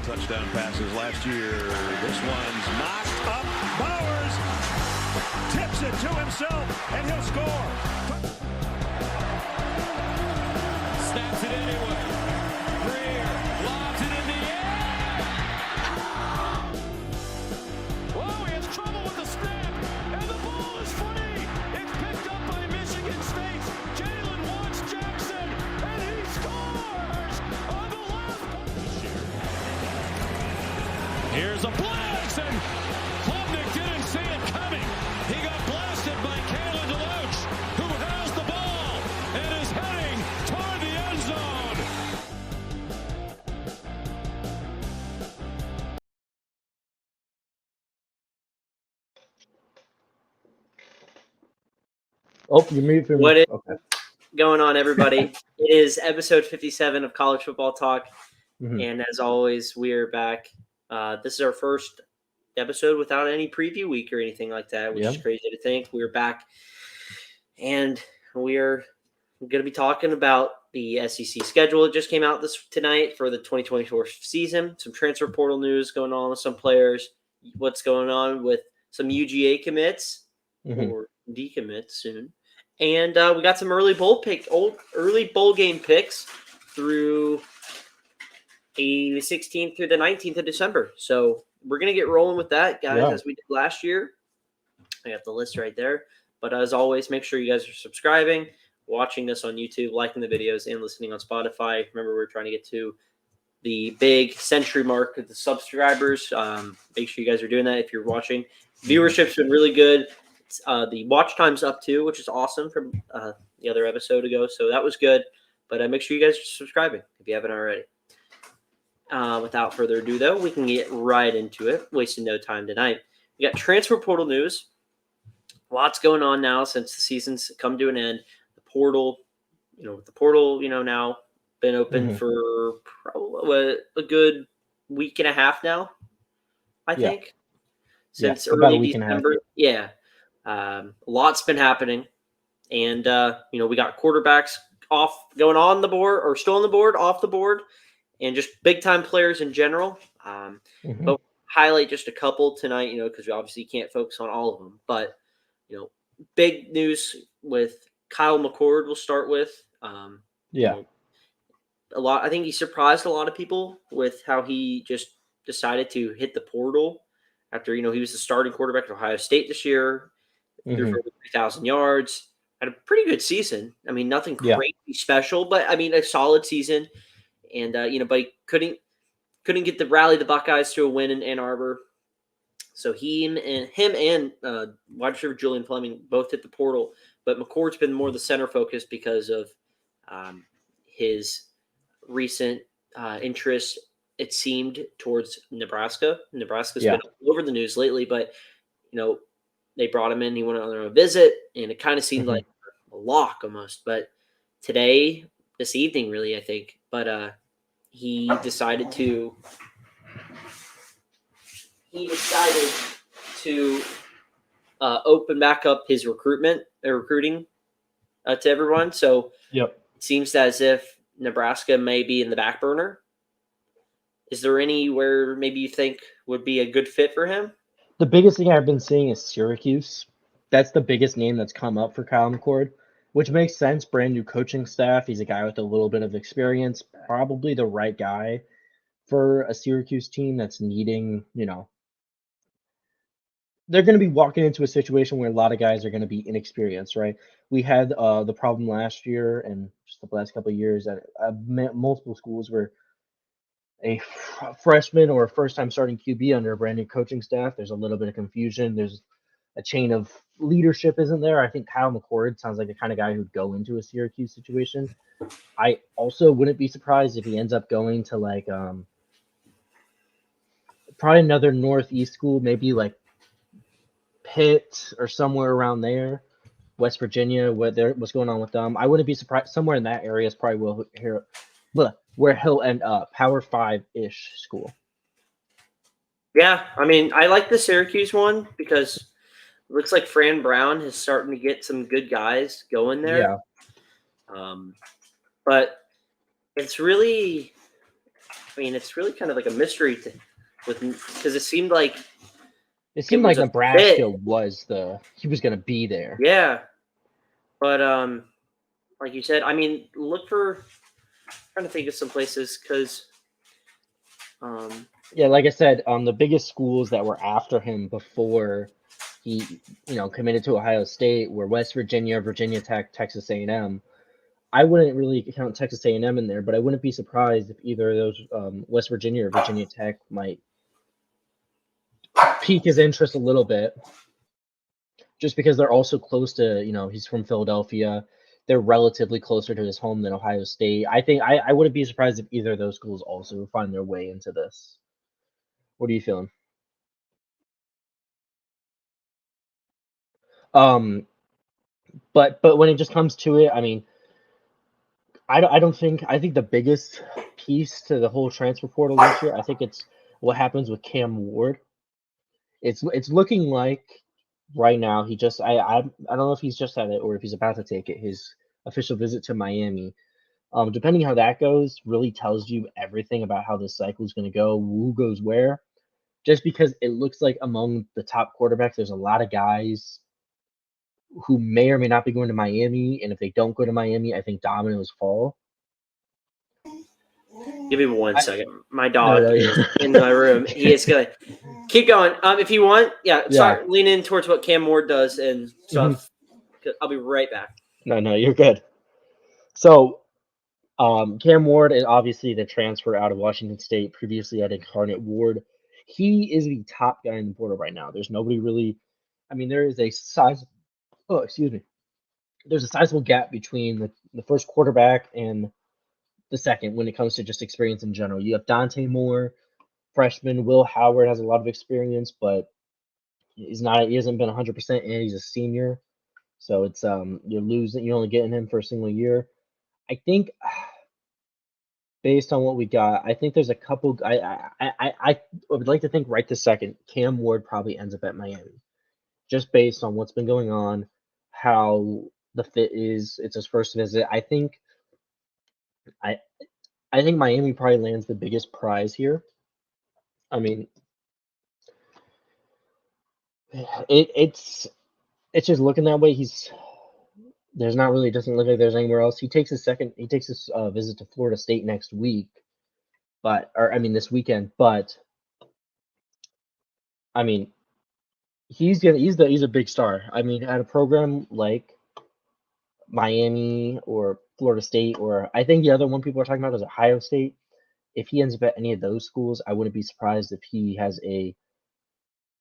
touchdown passes last year. This one's knocked up. Bowers tips it to himself, and he'll score. Snaps it anyway. Greer lobs it in the air. Whoa, he has trouble with the snap, and the ball is free. It's picked up by Michigan State. Jalen wants Jackson, and he scores on the last play. Here's a blitz, and Klubnik didn't see it coming. He got blasted by Kalen DeLoach, who has the ball and is heading toward the end zone. Oh, you muted for me. What is Okay. going on, everybody? It is episode 57 of College Football Talk. Mhm. And as always, we are back. This is our first episode without any preview week or anything like that, which is crazy to think. We're back. And we are going to be talking about the SEC schedule. It just came out tonight for the 2024 season. Some transfer portal news going on with some players. What's going on with some UGA commits or decommits soon. And we got some early bowl game picks through the 16th through the 19th of December. So we're going to get rolling with that, guys, as we did last year. I got the list right there. But as always, make sure you guys are subscribing, watching this on YouTube, liking the videos, and listening on Spotify. Remember, we're trying to get to the big century mark of the subscribers. Make sure you guys are doing that if you're watching. Viewership's been really good. The watch time's up too, which is awesome from the other episode ago. So that was good. But make sure you guys are subscribing if you haven't already. Without further ado, though, we can get right into it. Wasting no time tonight. We got transfer portal news. Lots going on now since the season's come to an end. The portal, now been open for probably a good week and a half now, I think. Since early December. Yeah. Lots been happening. And, we got quarterbacks going on the board or still on the board, off the board, and just big-time players in general. But highlight just a couple tonight, because we obviously can't focus on all of them. But, big news with Kyle McCord we'll start with. A lot. I think he surprised a lot of people with how he just decided to hit the portal after, he was the starting quarterback at Ohio State this year, threw for 3,000 yards, had a pretty good season. I mean, nothing crazy special, but I mean, a solid season. And, but he couldn't get rally the Buckeyes to a win in Ann Arbor. So him and wide receiver Julian Fleming both hit the portal, but McCord's been more the center focus because of his recent interest, it seemed, towards Nebraska. Nebraska's been all over the news lately, but, they brought him in. He went on a visit, and it kind of seemed like a lock almost. But this evening, really, I think. But he decided to open back up his recruiting to everyone. So it seems as if Nebraska may be in the back burner. Is there anywhere maybe you think would be a good fit for him? The biggest thing I've been seeing is Syracuse. That's the biggest name that's come up for Kyle McCord, which makes sense. Brand new coaching staff. He's a guy with a little bit of experience, probably the right guy for a Syracuse team that's needing, they're going to be walking into a situation where a lot of guys are going to be inexperienced, right? We had the problem last year and just the last couple of years at multiple schools where a freshman or a first-time starting QB under a brand new coaching staff, there's a little bit of confusion. There's a chain of leadership isn't there. I think Kyle McCord sounds like the kind of guy who'd go into a Syracuse situation. I also wouldn't be surprised if he ends up going to probably another Northeast school, maybe like Pitt or somewhere around there, West Virginia, what's going on with them. I wouldn't be surprised. Somewhere in that area is probably where he'll end up, Power 5-ish school. Yeah, I mean, I like the Syracuse one because it looks like Fran Brown is starting to get some good guys going there. Yeah. But it's really mean, it's really kind of like a mystery because it seemed like Nebraska he was going to be there. Yeah, but like you said, I mean, trying to think of some places because yeah, like I said, the biggest schools that were after him before he, committed to Ohio State were West Virginia, Virginia Tech, Texas A&M. I wouldn't really count Texas A&M in there, but I wouldn't be surprised if either of those, West Virginia or Virginia Tech, might pique his interest a little bit, just because they're also close to, he's from Philadelphia. They're relatively closer to his home than Ohio State. I think I wouldn't be surprised if either of those schools also find their way into this. What are you feeling? But when it just comes to it, I mean, I think the biggest piece to the whole transfer portal this year, I think it's what happens with Cam Ward. It's looking like right now I don't know if he's just had it or if he's about to take it, his official visit to Miami. Depending how that goes, really tells you everything about how this cycle is going to go, who goes where. Just because it looks like among the top quarterbacks, there's a lot of guys who may or may not be going to Miami, and if they don't go to Miami, I think dominoes fall. Give me 1 second. My dog is in my room. He is gonna keep going. If you want, start leaning towards what Cam Ward does and stuff. I'll be right back. No, you're good. So, Cam Ward is obviously the transfer out of Washington State, previously at Incarnate Ward. He is the top guy in the portal right now. There's nobody really. I mean, there is a size. Oh, excuse me. There's a sizable gap between the first quarterback and the second when it comes to just experience in general. You have Dante Moore, freshman. Will Howard has a lot of experience, but he hasn't been 100%, and he's a senior. So it's you're only getting him for a single year. I think based on what we got, I think there's a couple. I would like to think right this second, Cam Ward probably ends up at Miami, just based on what's been going on, how the fit is. It's his first visit. I think Miami probably lands the biggest prize here. I mean, it's just looking that way. Doesn't look like there's anywhere else. He takes his visit to Florida State next week, this weekend. But I mean, he's a big star. I mean, at a program like Miami or Florida State, or I think the other one people are talking about is Ohio State. If he ends up at any of those schools, I wouldn't be surprised if he has a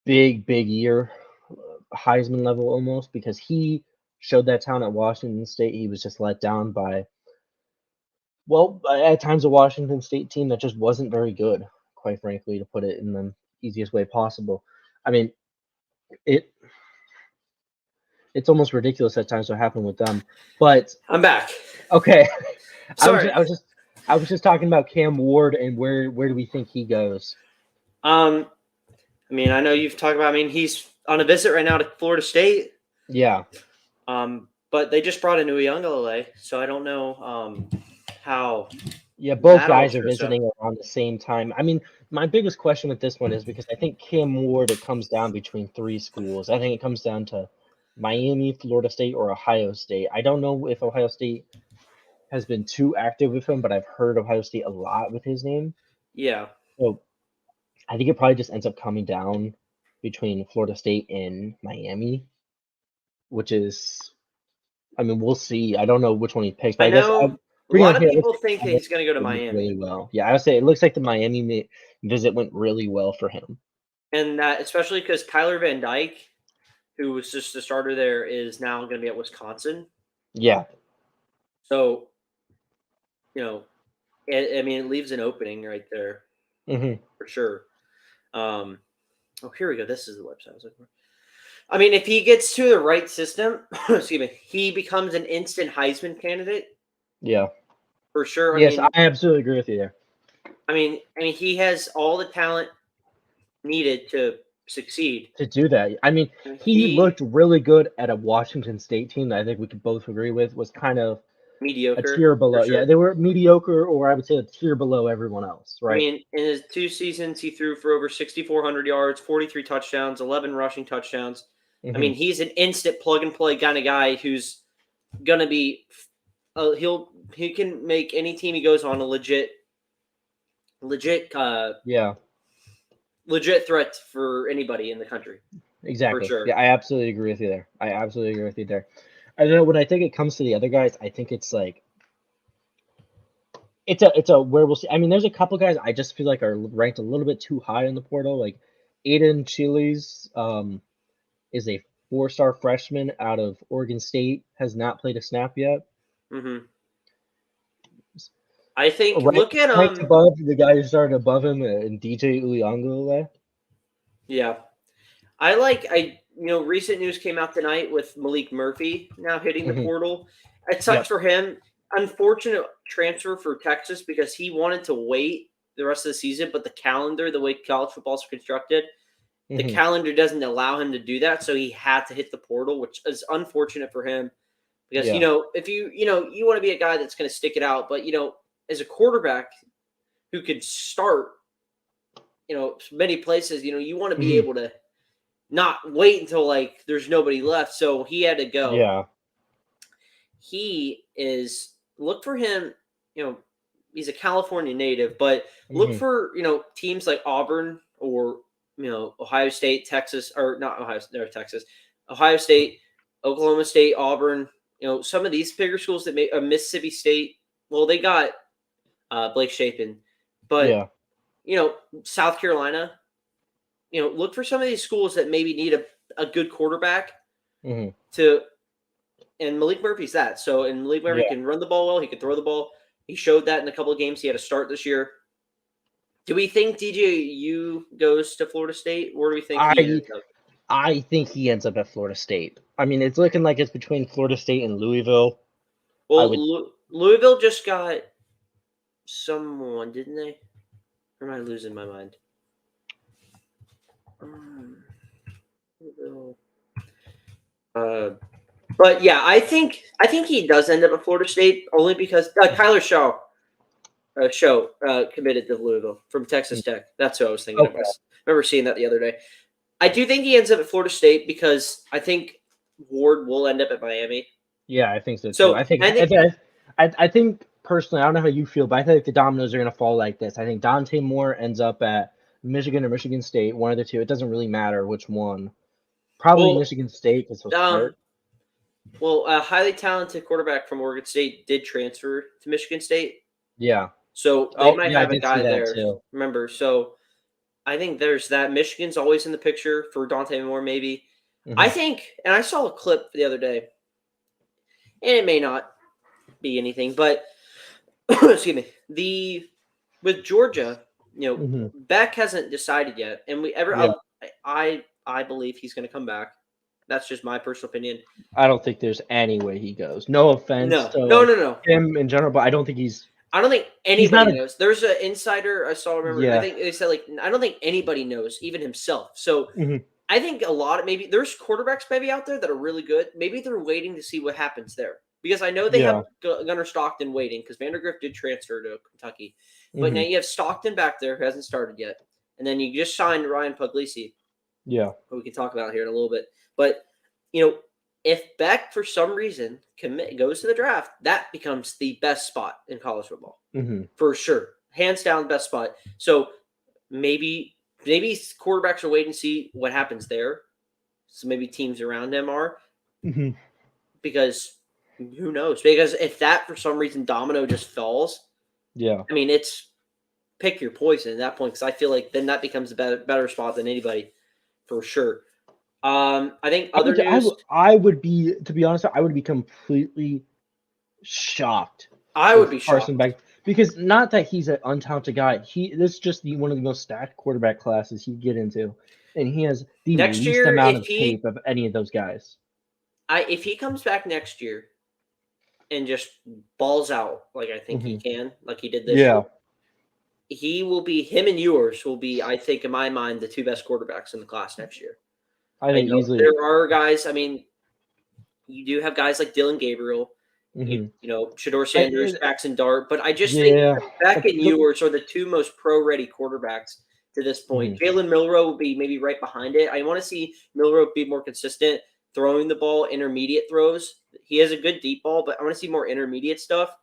big year, Heisman level almost, because he showed that talent at Washington State. He was just let down by, at times, a Washington State team that just wasn't very good, quite frankly, to put it in the easiest way possible. I mean, it's almost ridiculous at times what happened with them. But I'm back. Okay. Sorry. I was just talking about Cam Ward and where do we think he goes? I mean, I know you've talked about. I mean, he's on a visit right now to Florida State. Yeah. But they just brought in Uyunglele, so I don't know how. Yeah, both guys are visiting around the same time. I mean, my biggest question with this one is because I think Cam Ward, it comes down between three schools. I think it comes down to Miami, Florida State, or Ohio State. I don't know if Ohio State has been too active with him, but I've heard Ohio State a lot with his name. Yeah. So I think it probably just ends up coming down between Florida State and Miami, which is, I mean, we'll see. I don't know which one he picks. But I know a lot of people think that he's going to go to Miami. Really well. Yeah, I would say it looks like the Miami visit went really well for him. And especially because Tyler Van Dyke, who was just the starter there, is now going to be at Wisconsin. Yeah. So, I mean, it leaves an opening right there for sure. Oh, here we go. This is the website I was looking for. I mean, if he gets to the right system, excuse me, he becomes an instant Heisman candidate. Yeah. For sure. Yes, I absolutely agree with you there. I mean, he has all the talent needed to succeed. To do that. I mean, he looked really good at a Washington State team that I think we could both agree with was kind of mediocre. A tier below. for sure. Yeah, they were mediocre, or I would say a tier below everyone else, I right? mean, in his 2 seasons, he threw for over 6,400 yards, 43 touchdowns, 11 rushing touchdowns. I mean, he's an instant plug and play kind of guy who's gonna be. He can make any team he goes on a legit Yeah, threat for anybody in the country for exactly. sure. Yeah, I absolutely agree with you there. I don't know, when I think it comes to the other guys, I think it's like it's a where we'll see. I mean, there's a couple guys I just feel like are ranked a little bit too high in the portal. Like Aiden Chiles is a 4-star freshman out of Oregon State, has not played a snap yet. hmm I think Ranked, look at ranked above the guy who started above him in DJ Uyunglele. Yeah, recent news came out tonight with Malik Murphy now hitting the portal. It sucks for him. Unfortunate transfer for Texas because he wanted to wait the rest of the season, but the calendar, the way college football is constructed, the calendar doesn't allow him to do that, so he had to hit the portal, which is unfortunate for him because if you want to be a guy that's going to stick it out, but as a quarterback who could start many places, you want to be able to not wait until like there's nobody left. So he had to go. Yeah. He is look for him, he's a California native, but look for, teams like Auburn or, Ohio State, Texas, or not Ohio, no, Texas, Ohio State, Oklahoma State, Auburn, some of these bigger schools that Mississippi State. Well, they got Blake Shapen, but South Carolina, look for some of these schools that maybe need a good quarterback to, and Malik Murphy's that. So, and Malik Murphy can run the ball well. He can throw the ball. He showed that in a couple of games. He had a start this year. Do we think DJU goes to Florida State? Or do we think I think he ends up at Florida State. I mean, it's looking like it's between Florida State and Louisville. Well, Louisville just got someone, didn't they? Or am I losing my mind? But yeah, I think he does end up at Florida State only because Kyler Shaw committed to Louisville from Texas Tech. That's who I was thinking of. I remember seeing that the other day. I do think he ends up at Florida State because I think Ward will end up at Miami. Yeah, I think so too. I think personally, I don't know how you feel, but I think the dominoes are going to fall like this. I think Dante Moore ends up at Michigan or Michigan State, one of the two. It doesn't really matter which one. Probably Michigan State because he'll start. Well, a highly talented quarterback from Oregon State did transfer to Michigan State. Yeah. So they might have a guy there. Too. Remember, so I think there's that. Michigan's always in the picture for Dante Moore, maybe. I think, and I saw a clip the other day, and it may not be anything, but excuse me. With Georgia, Beck hasn't decided yet, and I believe he's going to come back. That's just my personal opinion. I don't think there's any way he goes. No offense no. him in general, but I don't think I don't think anybody knows. There's an insider I saw. Remember, I think they said I don't think anybody knows, even himself. So I think maybe there's quarterbacks maybe out there that are really good. Maybe they're waiting to see what happens there because I know they have Gunnar Stockton waiting because Vandergrift did transfer to Kentucky, but now you have Stockton back there who hasn't started yet, and then you just signed Ryan Puglisi. Yeah, who we can talk about here in a little bit, but if Beck for some reason goes to the draft, that becomes the best spot in college football for sure, hands down, best spot. So maybe quarterbacks are waiting to see what happens there. So maybe teams around them are because who knows? Because if that for some reason domino just falls, I mean it's pick your poison at that point because I feel like then that becomes a better spot than anybody for sure. I think other news. I would be, to be honest, I would be completely shocked. I would be shocked because not that he's an untalented guy. This is just one of the most stacked quarterback classes he'd get into, and he has the least amount of tape of any of those guys. If he comes back next year and just balls out like I think he can, like he did this year, he will be. Him and Ewers will be, I think, in my mind, the two best quarterbacks in the class next year. I think easily. There are guys. I mean, you do have guys like Dylan Gabriel. Shador Sanders, Jackson Dart. But I just think Beck and Ewers are the two most pro-ready quarterbacks to this point. Jalen Milroe will be maybe right behind it. I want to see Milroe be more consistent, throwing the ball, intermediate throws. He has a good deep ball, but I want to see more intermediate stuff.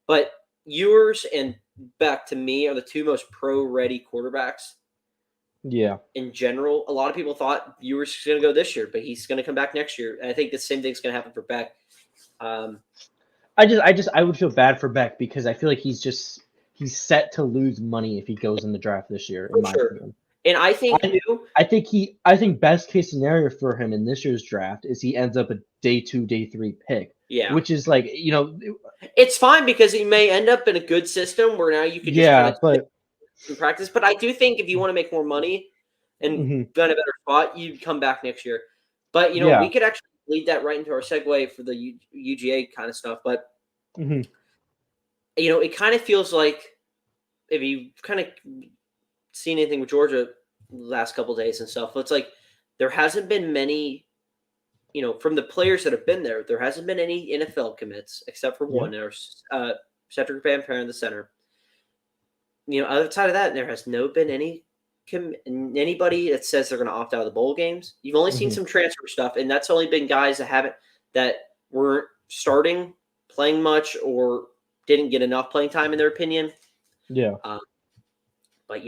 But Ewers and Beck, to me, are the two most pro-ready quarterbacks. Yeah. In general, a lot of people thought Ewers was going to go this year, but he's going to come back next year. And I think the same thing's going to happen for Beck. I would feel bad for Beck because I feel like he's set to lose money if he goes in the draft this year, in my opinion. And I think I think best case scenario for him in this year's draft is he ends up a day 2, day 3 pick. Yeah. Which is like, it's fine because he may end up in a good system where now you could just in practice. But I do think if you want to make more money and be in a better spot, you'd come back next year. But we could actually lead that right into our segue for the UGA kind of stuff. But it kind of feels like if you kind of seen anything with Georgia the last couple of days and stuff, it's like there hasn't been many. From the players that have been there, there hasn't been any NFL commits except for one. There's Cedric Van Paren, the center. Outside of that, there has been anybody that says they're going to opt out of the bowl games. You've only seen some transfer stuff, and that's only been guys that weren't starting, playing much, or didn't get enough playing time in their opinion. Yeah. But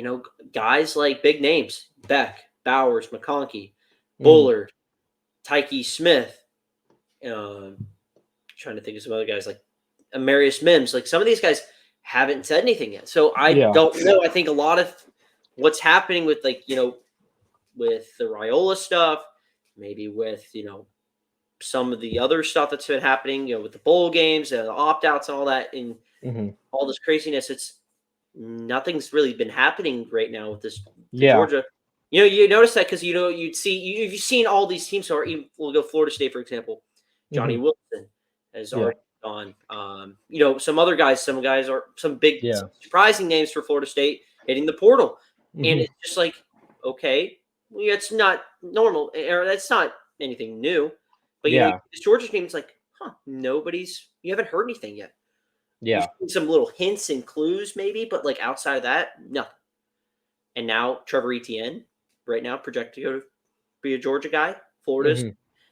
guys like big names: Beck, Bowers, McConkey, Bullard, Tyke Smith. Trying to think of some other guys like Amarius Mims. Like some of these guys haven't said anything yet. So I don't know. I think a lot of what's happening with with the Raiola stuff, maybe with, some of the other stuff that's been happening, with the bowl games and the opt-outs and all that and all this craziness, nothing's really been happening right now with this Georgia. You notice that because, you've seen all these teams. So we'll go Florida State, for example. Johnny Wilson has already gone. Some other guys, some big surprising names for Florida State hitting the portal. And it's just like, okay, it's not normal, or that's not anything new. But, this Georgia team, it's like, you haven't heard anything yet. Yeah. You've seen some little hints and clues maybe, but like outside of that, nothing. And now Trevor Etienne, right now, projected to be a Georgia guy. Florida's,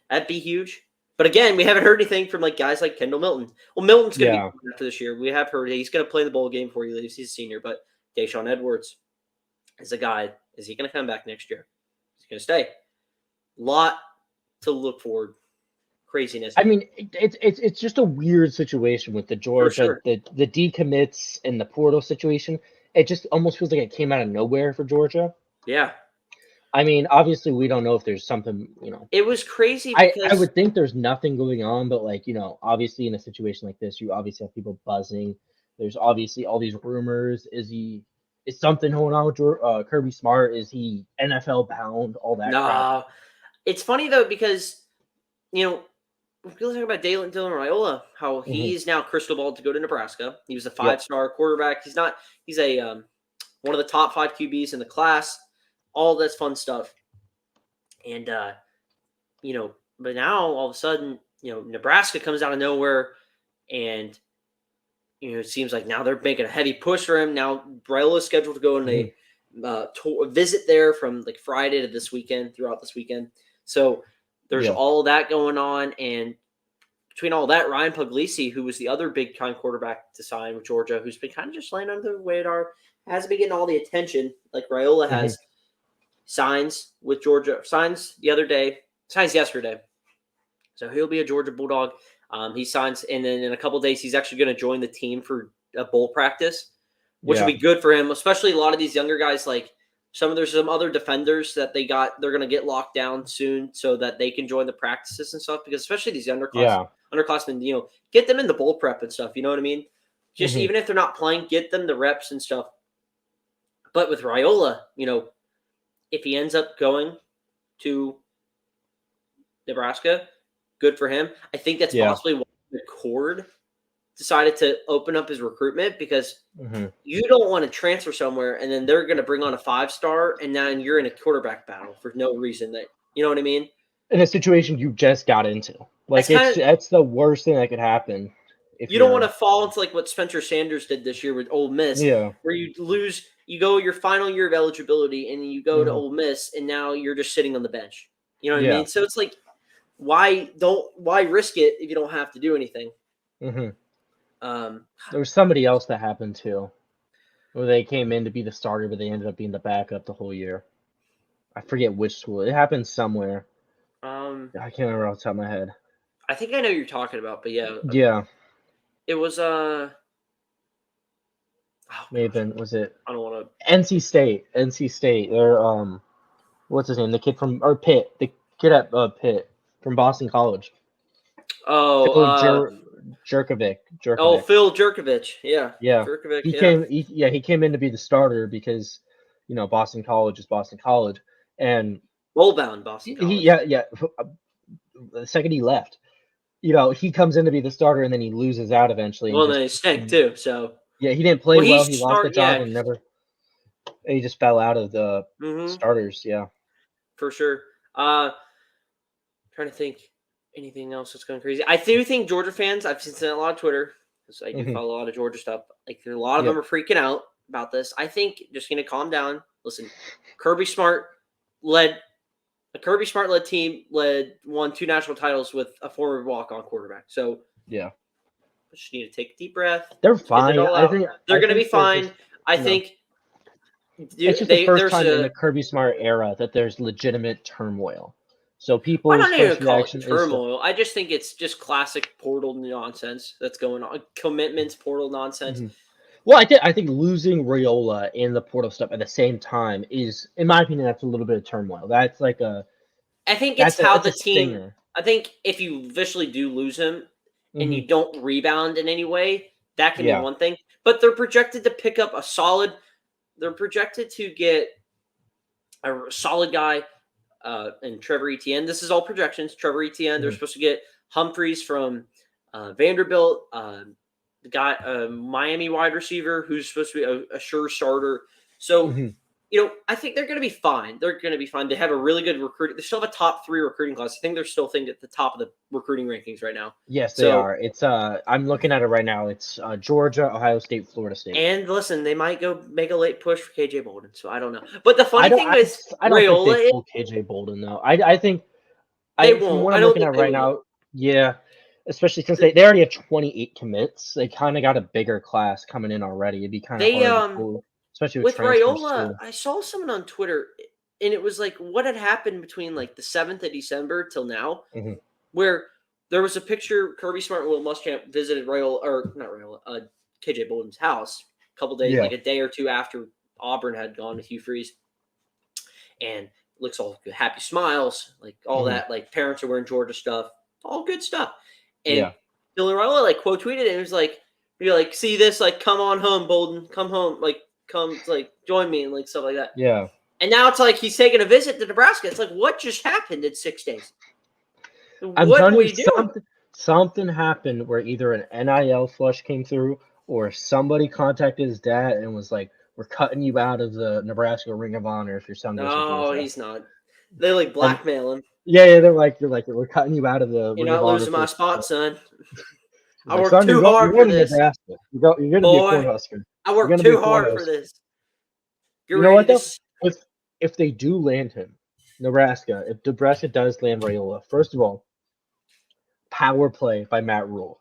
that'd be huge. But again, we haven't heard anything from guys like Kendall Milton. Well, Milton's going to be after this year. We have heard he's going to play in the bowl game before he leaves. He's a senior. But Deshaun Edwards is a guy. Is he going to come back next year? He's going to stay. Lot to look forward. Craziness. I mean, it's just a weird situation with the Georgia, the decommits and the portal situation. It just almost feels like it came out of nowhere for Georgia. Yeah. I mean, obviously, we don't know if there's something, It was crazy because I would think there's nothing going on, but obviously in a situation like this, you obviously have people buzzing. There's obviously all these rumors. Is something going on with Kirby Smart? Is he NFL bound? All that crap. It's funny though because we're talking about Dylan Raiola, how he's now crystal balled to go to Nebraska. He was a 5-star quarterback. He's a one of the top 5 QBs in the class. All that's fun stuff. And but now all of a sudden, Nebraska comes out of nowhere, and it seems like now they're making a heavy push for him. Now Raiola is scheduled to go on a visit there from Friday to throughout this weekend. So there's all that going on, and between all that, Ryan Puglisi, who was the other big-time quarterback to sign with Georgia, who's been kind of just laying under the radar, hasn't been getting all the attention like Raiola has, signs with Georgia. Signs yesterday. So he'll be a Georgia Bulldog. He signs, and then in a couple of days, he's actually going to join the team for a bowl practice, which will be good for him, especially a lot of these younger guys there's some other defenders that they're going to get locked down soon so that they can join the practices and stuff, because especially these underclassmen, get them in the bowl prep and stuff. You know what I mean? Just even if they're not playing, get them the reps and stuff. But with Raiola, if he ends up going to Nebraska, good for him. I think that's possibly why the Cord decided to open up his recruitment, because you don't want to transfer somewhere and then they're going to bring on a 5-star and then you're in a quarterback battle for no reason. You know what I mean? In a situation you just got into. Like that's the worst thing that could happen. If you don't want to fall into like what Spencer Sanders did this year with Ole Miss, Yeah. where you go your final year of eligibility and you go to Ole Miss and now you're just sitting on the bench. You know what I mean? So it's like, why risk it if you don't have to do anything? There was somebody else that happened too, where they came in to be the starter, but they ended up being the backup the whole year. I forget which school. It happened somewhere. I can't remember off the top of my head. I think I know who you're talking about, but yeah. Yeah. It was May have been, was it I don't want to NC State. They're what's his name? The kid from Pitt. The kid at Pitt from Boston College. Oh, Jerkovic. Oh, Phil Jerkovic. Yeah. Yeah. Jerkovic, he came in to be the starter because, Boston College is Boston College, and bowl-bound Boston College. The second he left, he comes in to be the starter and then he loses out eventually. Well, then he stank too. So yeah, he didn't play well. He lost the job and he just fell out of the starters. Yeah, for sure. Trying to think anything else that's going crazy. I do think Georgia fans. I've seen a lot on Twitter because I do follow a lot of Georgia stuff. Like a lot of them are freaking out about this. I think just going to calm down. Listen, Kirby Smart led team won 2 national titles with a former walk-on quarterback. So yeah, just need to take a deep breath. They're fine. I think they're going to be fine. I think it's just the first time in the Kirby Smart era that there's legitimate turmoil. So people's first reaction is turmoil. I just think it's just classic portal nonsense that's going on. Commitments, portal nonsense. Well, I think losing Raiola and the portal stuff at the same time is, in my opinion, that's a little bit of turmoil. That's like I think it's how the team. Stinger. I think if you visually do lose him and you don't rebound in any way, that can be one thing. But they're projected to pick up They're projected to get a solid guy in Trevor Etienne. This is all projections. Trevor Etienne. They're supposed to get Humphreys from Vanderbilt. The guy, Miami wide receiver, who's supposed to be a sure starter. So, I think they're going to be fine. They're going to be fine. They have a really good recruiting. They still have a top 3 recruiting class. I think they're still at the top of the recruiting rankings right now. Yes, they are. It's I'm looking at it right now. It's Georgia, Ohio State, Florida State. And listen, they might go make a late push for KJ Bolden. So I don't know. But the funny thing is, I don't think they pull KJ Bolden though. I think they won't. From what I'm looking at right now, yeah. Especially since they already have 28 commits. They kind of got a bigger class coming in already. It'd be kind of hard to pull, especially with Raiola. I saw someone on Twitter, and it was like what had happened between like the 7th of December till now, where there was a picture Kirby Smart and Will Muschamp visited KJ Bolden's house a couple days, like a day or two after Auburn had gone to Hugh Freeze, and looks all good, happy smiles, like all that, like parents are wearing Georgia stuff, all good stuff. And Dylan Raiola like quote tweeted it. And it was like, "You're like, see this? Like, come on home, Bolden. Come home. Like, come, like, join me and like stuff like that." Yeah. And now it's like he's taking a visit to Nebraska. It's like, what just happened in 6 days? I'm telling you, something happened where either an NIL flush came through or somebody contacted his dad and was like, "We're cutting you out of the Nebraska Ring of Honor if your son goes." No, he's not. They like blackmail him. Yeah, they're like, we're cutting you out of the. You're not losing my spot, son. I worked too hard for this. You're going to be a Cornhusker. I worked too hard for this. You know what though? If they do land him, Nebraska, if Nebraska does land Raiola, first of all, power play by Matt Rule.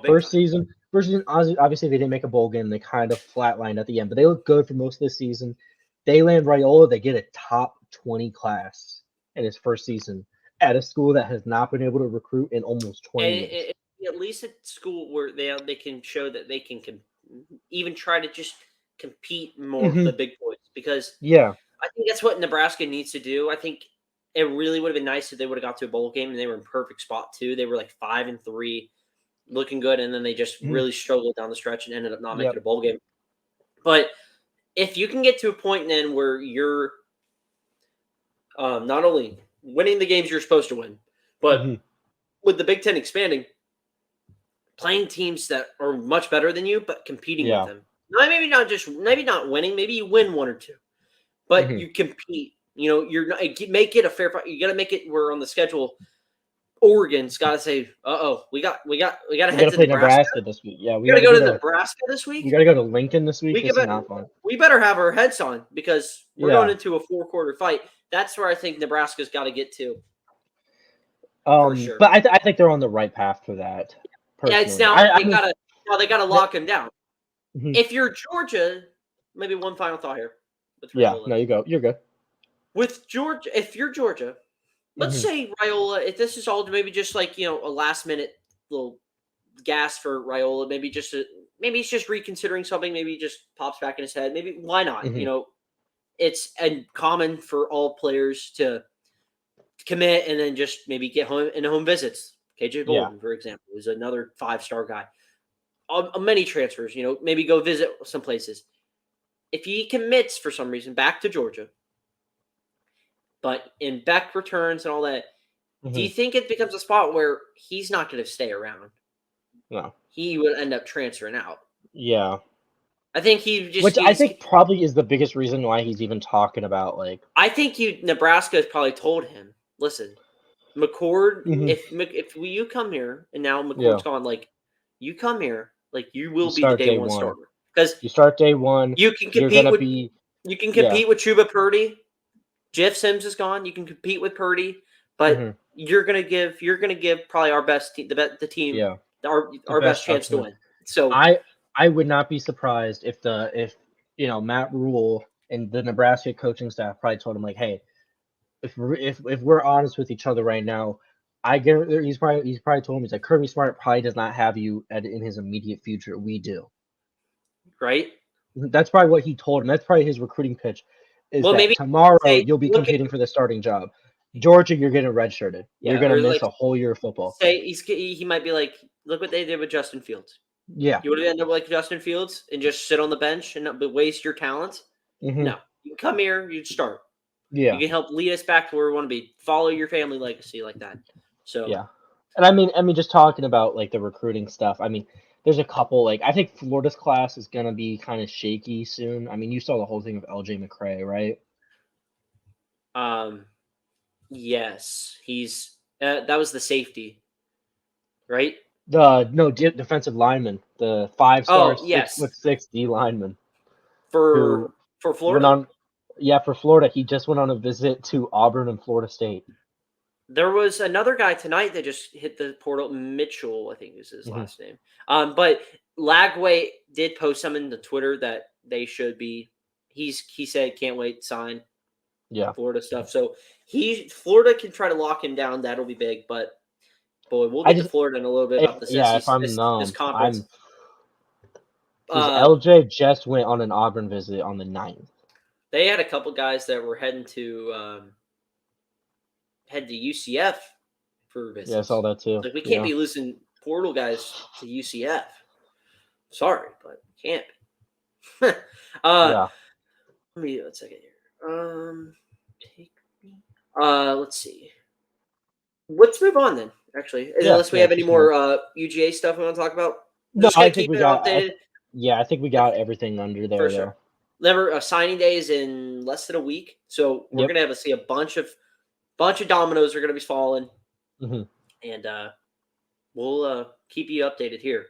First season, obviously they didn't make a bowl game. They kind of flatlined at the end, but they look good for most of the season. They land Raiola, they get a top 20 class in his first season at a school that has not been able to recruit in almost 20 years. At least at school where they can show that they can even try to just compete more with the big boys, because I think that's what Nebraska needs to do. I think it really would have been nice if they would have got to a bowl game and they were in perfect spot too. They were like 5-3, looking good, and then they just really struggled down the stretch and ended up not making a bowl game. But if you can get to a point then where you're not only winning the games you're supposed to win, but with the Big Ten expanding, playing teams that are much better than you, but competing with them. Maybe not winning. Maybe you win 1 or 2, but you compete. You're not make it a fair fight. You got to make it where on the schedule, Oregon's got to say, we got to We head gotta to play Nebraska. Nebraska this week. Yeah, We got to go to Nebraska this week. We gotta go to Lincoln this week. We This is not fun. We better have our heads on because we're Yeah. going into a 4-quarter fight. That's where I think Nebraska's got to get to. For sure. But I think they're on the right path for that. Yeah, Personally. it's now they gotta lock him down. Mhm. If you're Georgia, maybe one final thought here. Yeah, no, you go. You're good. With Georgia, if you're Georgia, let's say Raiola, if this is all maybe just like, a last minute little gas for Raiola, maybe he's just reconsidering something, maybe he just pops back in his head. Maybe why not? It's common for all players to commit and then just maybe get home visits. KJ Bolden, for example, is another 5-star guy. Many transfers, maybe go visit some places. If he commits for some reason back to Georgia, but in Beck returns and all that, do you think it becomes a spot where he's not going to stay around? No. He would end up transferring out. Yeah. I think he just... Which I think probably is the biggest reason why he's even talking about, like... I think Nebraska has probably told him, listen, McCord, if you come here, and now McCord's gone, like, you come here, like, you will be the day one starter. Because you start day one, you can compete with Chuba Purdy. Jeff Sims is gone. You can compete with Purdy, but you're gonna give probably our best team, the team, our best chance to win. So I would not be surprised if Matt Rule and the Nebraska coaching staff probably told him, like, hey, if we're honest with each other right now, I guarantee he's probably told him, he's like, Kirby Smart probably does not have you in his immediate future. We do. Right? That's probably what he told him. That's probably his recruiting pitch. Maybe tomorrow you'll be competing for the starting job. Georgia, you're getting redshirted. You're gonna miss a whole year of football. He might be like, look what they did with Justin Fields. Yeah. You would end up like Justin Fields and just sit on the bench and not waste your talents? No. You can come here, you start. Yeah. You can help lead us back to where we want to be. Follow your family legacy like that. So yeah. And I mean, just talking about like the recruiting stuff. I mean, there's a couple, like, I think Florida's class is gonna be kind of shaky soon. I mean, you saw the whole thing of LJ McCray, right? Yes, he's that was the safety, right? Defensive lineman, the 5-star, 6'6" D lineman for Florida. For Florida, he just went on a visit to Auburn and Florida State. There was another guy tonight that just hit the portal. Mitchell, I think is his last name. But Lagway did post something to Twitter that they should be. He said can't wait to sign. Yeah, Florida stuff. So Florida can try to lock him down. That'll be big. But boy, we'll get to Florida in a little bit about this. If I'm this conference. LJ just went on an Auburn visit on the 9th. They had a couple guys that were heading to UCF for visits. Yeah, I saw that too. Like, we can't be losing portal guys to UCF. Sorry, but can't be. Let me one second here. Let's see. Let's move on then. Actually, unless we have any more UGA stuff we want to talk about. No, I think we got. I think we got everything under there. For sure. Remember, signing day is in less than a week, so we're gonna have to see a bunch of dominoes are gonna be falling, and we'll keep you updated here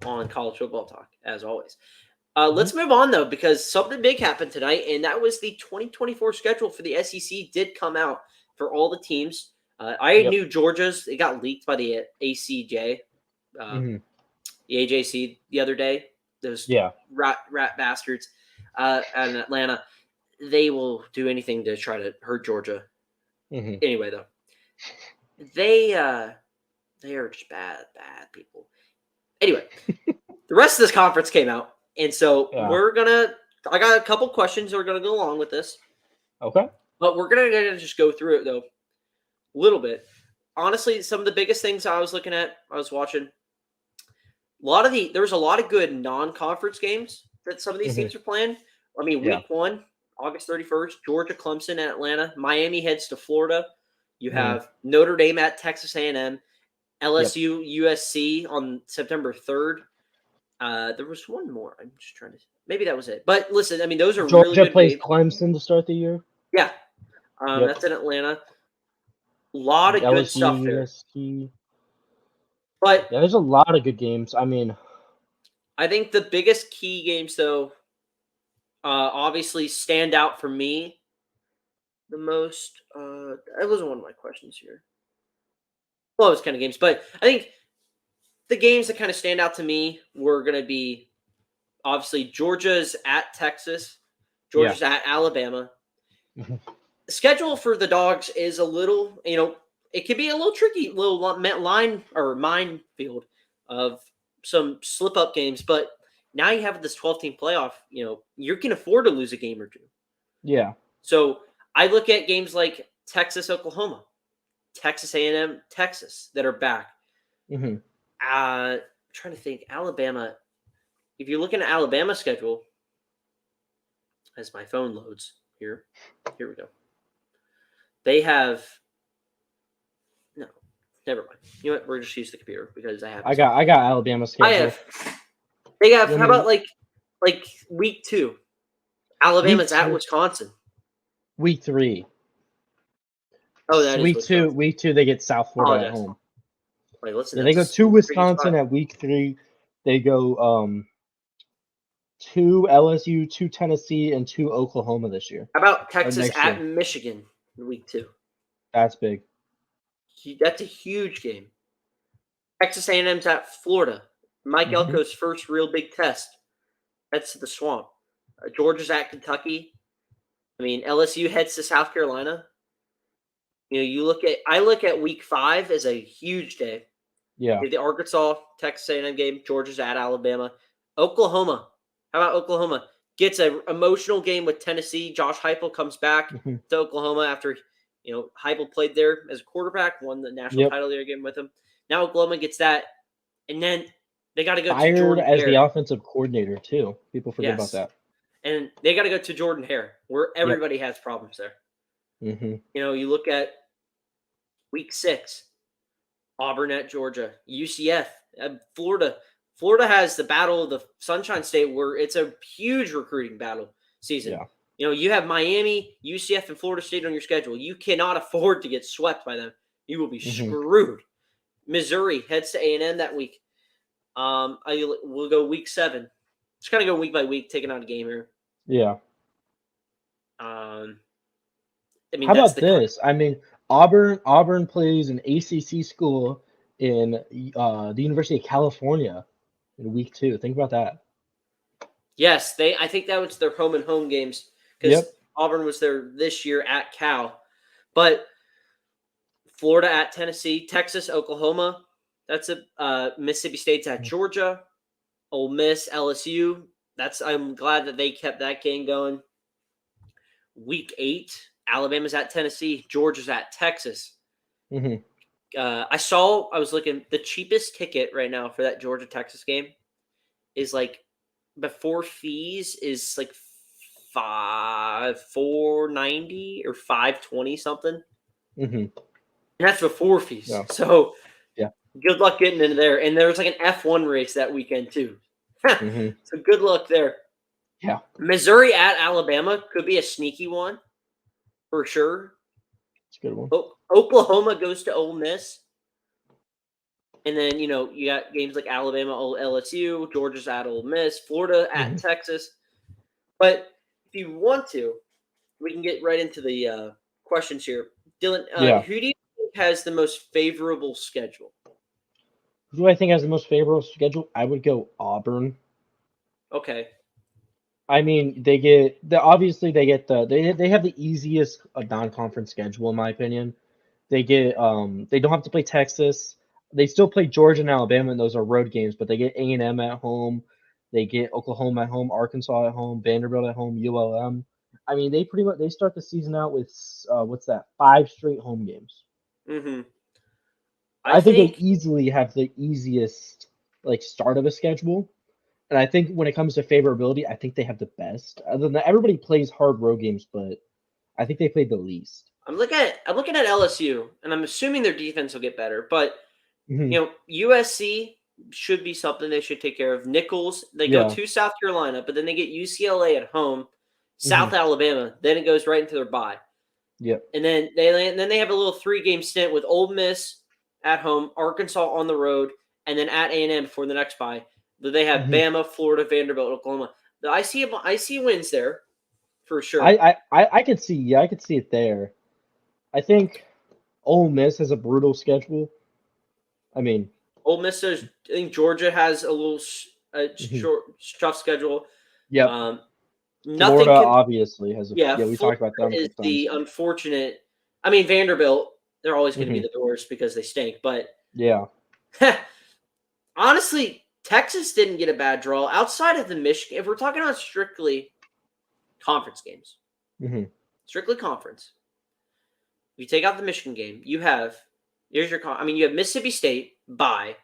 on College Football Talk as always. Let's move on though, because something big happened tonight, and that was the 2024 schedule for the SEC did come out for all the teams. I knew Georgia's. It got leaked by the ACJ, the AJC the other day. Those rat bastards out in Atlanta. They will do anything to try to hurt Georgia. Anyway, though, they are just bad people. Anyway, the rest of this conference came out, and so I got a couple questions that are gonna go along with this. Okay, but we're gonna just go through it though, a little bit. Honestly, some of the biggest things I was watching. There was a lot of good non-conference games that some of these teams are playing. I mean, week 1, August 31st, Georgia, Clemson, and Atlanta. Miami heads to Florida. You have Notre Dame at Texas A&M. LSU, USC on September 3rd. There was one more. I'm just trying to. Maybe that was it. But listen, I mean, those are Georgia really good plays games. Clemson to start the year. Yeah, that's in Atlanta. lot of good LSU, stuff there. USC. But Yeah, there's a lot of good games. I mean, I think the biggest key games, though, obviously stand out for me the most. That wasn't one of my questions here. Well, it was kind of games, but I think the games that kind of stand out to me were going to be obviously Georgia's at Texas, Georgia's at Alabama. Mhm. The schedule for the Dogs is a little, it can be a little tricky, little line or minefield of some slip up games, but now you have this 12-team playoff, you can afford to lose a game or two. yeah. So I look at games like Texas, Oklahoma, Texas A&M, Texas that are back. hmm Trying to think, Alabama. If you're looking at Alabama's schedule, as my phone loads here we go. They have no, never mind. You know what? We're just use the computer because I have. I got Alabama schedule. They have. You How want about like week 2? Alabama's at Wisconsin. Week 3. Oh, that is week Wisconsin. 2. Week 2 they get South Florida at home. Wait, listen. Yeah, they go to Wisconsin at week 3. They go to LSU, to Tennessee, and to Oklahoma this year. How about Texas at year. Michigan in week 2? That's big. That's a huge game. Texas A&M's at Florida. Mike Elko's first real big test. That's the Swamp. Georgia's at Kentucky. I mean, LSU heads to South Carolina. I look at week 5 as a huge day. Yeah. The Arkansas, Texas A&M game. Georgia's at Alabama. Oklahoma. How about Oklahoma? Gets an emotional game with Tennessee. Josh Heupel comes back to Oklahoma after, Heupel played there as a quarterback, won the national title there again with him. Now Oklahoma gets that. And then they got to go to Jordan as Hare. the offensive coordinator, too. People forget about that. And they got to go to Jordan Hare, where everybody has problems there. Mm-hmm. You look at week 6, Auburn at Georgia, UCF, Florida. Florida has the battle of the Sunshine State, where it's a huge recruiting battle season. Yeah. You have Miami, UCF, and Florida State on your schedule. You cannot afford to get swept by them. You will be screwed. Missouri heads to A&M that week. We'll go week 7. Just kind of go week by week, taking out a game here. Yeah. How about this? Auburn plays an ACC school in the University of California in week 2. Think about that. Yes, I think that was their home and home games because Auburn was there this year at Cal. But Florida at Tennessee, Texas, Oklahoma. That's Mississippi State's at Georgia, Ole Miss, LSU. I'm glad that they kept that game going. Week 8, Alabama's at Tennessee, Georgia's at Texas. Mm-hmm. I was looking, the cheapest ticket right now for that Georgia Texas game is before fees is $490 or $520 something. Mm-hmm. And that's before fees. Yeah. So good luck getting into there. And there was an F1 race that weekend too. So good luck there. Yeah. Missouri at Alabama could be a sneaky one for sure. It's a good one. Oklahoma goes to Ole Miss. And then, you got games like Alabama, LSU, Georgia's at Ole Miss, Florida at Texas. But if you want to, we can get right into the questions here. Dylan, who do you think has the most favorable schedule? Who do I think has the most favorable schedule? I would go Auburn. Okay. I mean, they have the easiest non-conference schedule in my opinion. They don't have to play Texas. They still play Georgia and Alabama, and those are road games, but they get A&M at home. They get Oklahoma at home, Arkansas at home, Vanderbilt at home, ULM. I mean, they start the season out with 5 straight home games. Mm-hmm. I think they easily have the easiest start of a schedule. And I think when it comes to favorability, I think they have the best. Other than that, everybody plays hard road games, but I think they played the least. I'm looking at LSU, and I'm assuming their defense will get better. But USC should be something they should take care of. Nichols, they go to South Carolina, but then they get UCLA at home, South Alabama. Then it goes right into their bye. Yep. And then they have a little 3-game stint with Ole Miss at home, Arkansas on the road, and then at A&M before the next bye. They have Bama, Florida, Vanderbilt, Oklahoma. I see wins there for sure. I could see I could see it there. I think Ole Miss has a brutal schedule. I mean, Ole Miss I think Georgia has a little tough schedule. yep. Nothing Florida can, obviously has a we Florida talked about them a is couple the times. unfortunate. I mean, Vanderbilt, they're always going to be the worst because they stink. But yeah, honestly, Texas didn't get a bad draw outside of the Michigan. If we're talking about strictly conference games, strictly conference, if you take out the Michigan game, you have you have Mississippi State bye,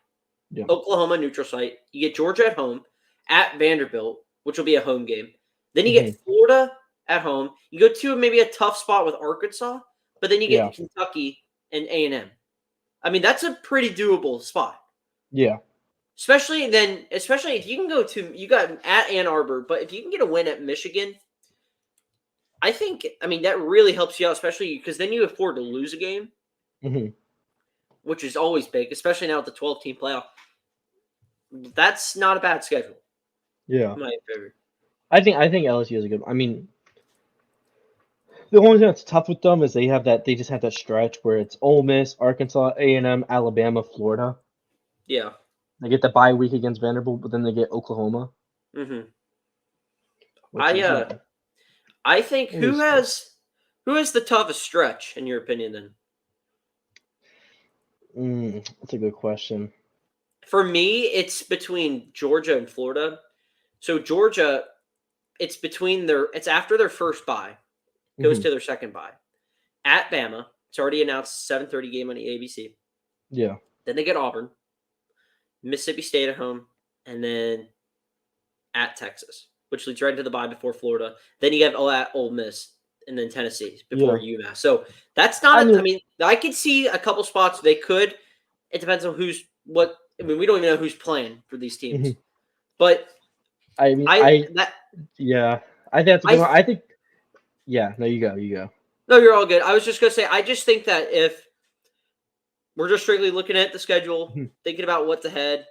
Oklahoma neutral site. You get Georgia at home, at Vanderbilt, which will be a home game. Then you get Florida at home. You go to maybe a tough spot with Arkansas, but then you get Kentucky and A&M. I mean, that's a pretty doable spot. Yeah. Especially if you can go to, you got at Ann Arbor, but if you can get a win at Michigan, I mean, that really helps you out, especially because then you afford to lose a game, which is always big, especially now with the 12-team playoff. That's not a bad schedule. Yeah. My favorite. I think LSU is a good. I mean, the only thing that's tough with them is they just have that stretch where it's Ole Miss, Arkansas, A&M, Alabama, Florida. Yeah. They get the bye week against Vanderbilt, but then they get Oklahoma. I think who has the toughest stretch in your opinion then? That's a good question. For me, it's between Georgia and Florida. So Georgia, it's after their first bye, goes to their second bye. At Bama, it's already announced 7:30 game on the ABC. Yeah. Then they get Auburn, Mississippi State at home, and then at Texas, which leads right into the bye before Florida. Then you have at Ole Miss, and then Tennessee before UMass. So that's not. I mean, I could see a couple spots they could. It depends on who's what. I mean, we don't even know who's playing for these teams, but I think that's a good one. I think. Yeah. No, you go. No, you're all good. I was just gonna say, I just think that if we're just strictly looking at the schedule, thinking about what's ahead,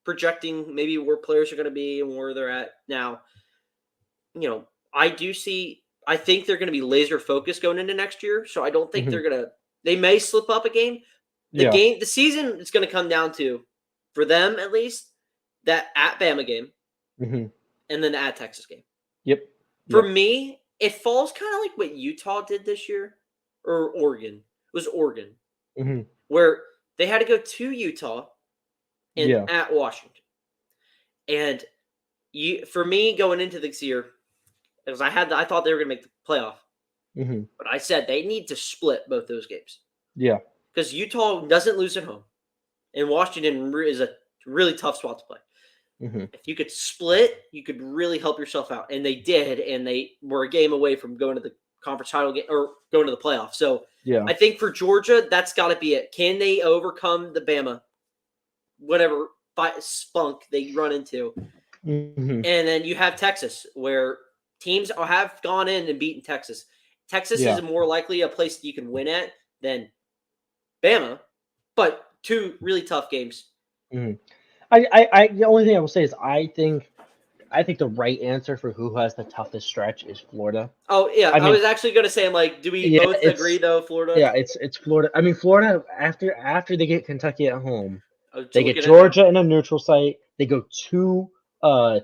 projecting maybe where players are going to be and where they're at now, I think they're going to be laser focused going into next year. So I don't think they may slip up a game. The season is going to come down to, for them at least, that at Bama game and then the at Texas game. Yep. For me, it falls kind of like what Utah did this year, or Oregon. It was Oregon, where they had to go to Utah and at Washington. And for me, going into this year, because I thought they were going to make the playoff, but I said they need to split both those games. Yeah, because Utah doesn't lose at home, and Washington is a really tough spot to play. If you could split, you could really help yourself out, and they did, and they were a game away from going to the conference title game or going to the playoff. So I think for Georgia, that's got to be it. Can they overcome the Bama, whatever spunk they run into? And then you have Texas, where teams have gone in and beaten Texas. Texas is more likely a place that you can win at than Bama, but two really tough games. The only thing I will say is I think the right answer for who has the toughest stretch is Florida. Oh yeah, I was actually going to say, do we both agree though, Florida? Yeah, it's Florida. I mean, Florida after they get Kentucky at home, they get Georgia in a neutral site. They go to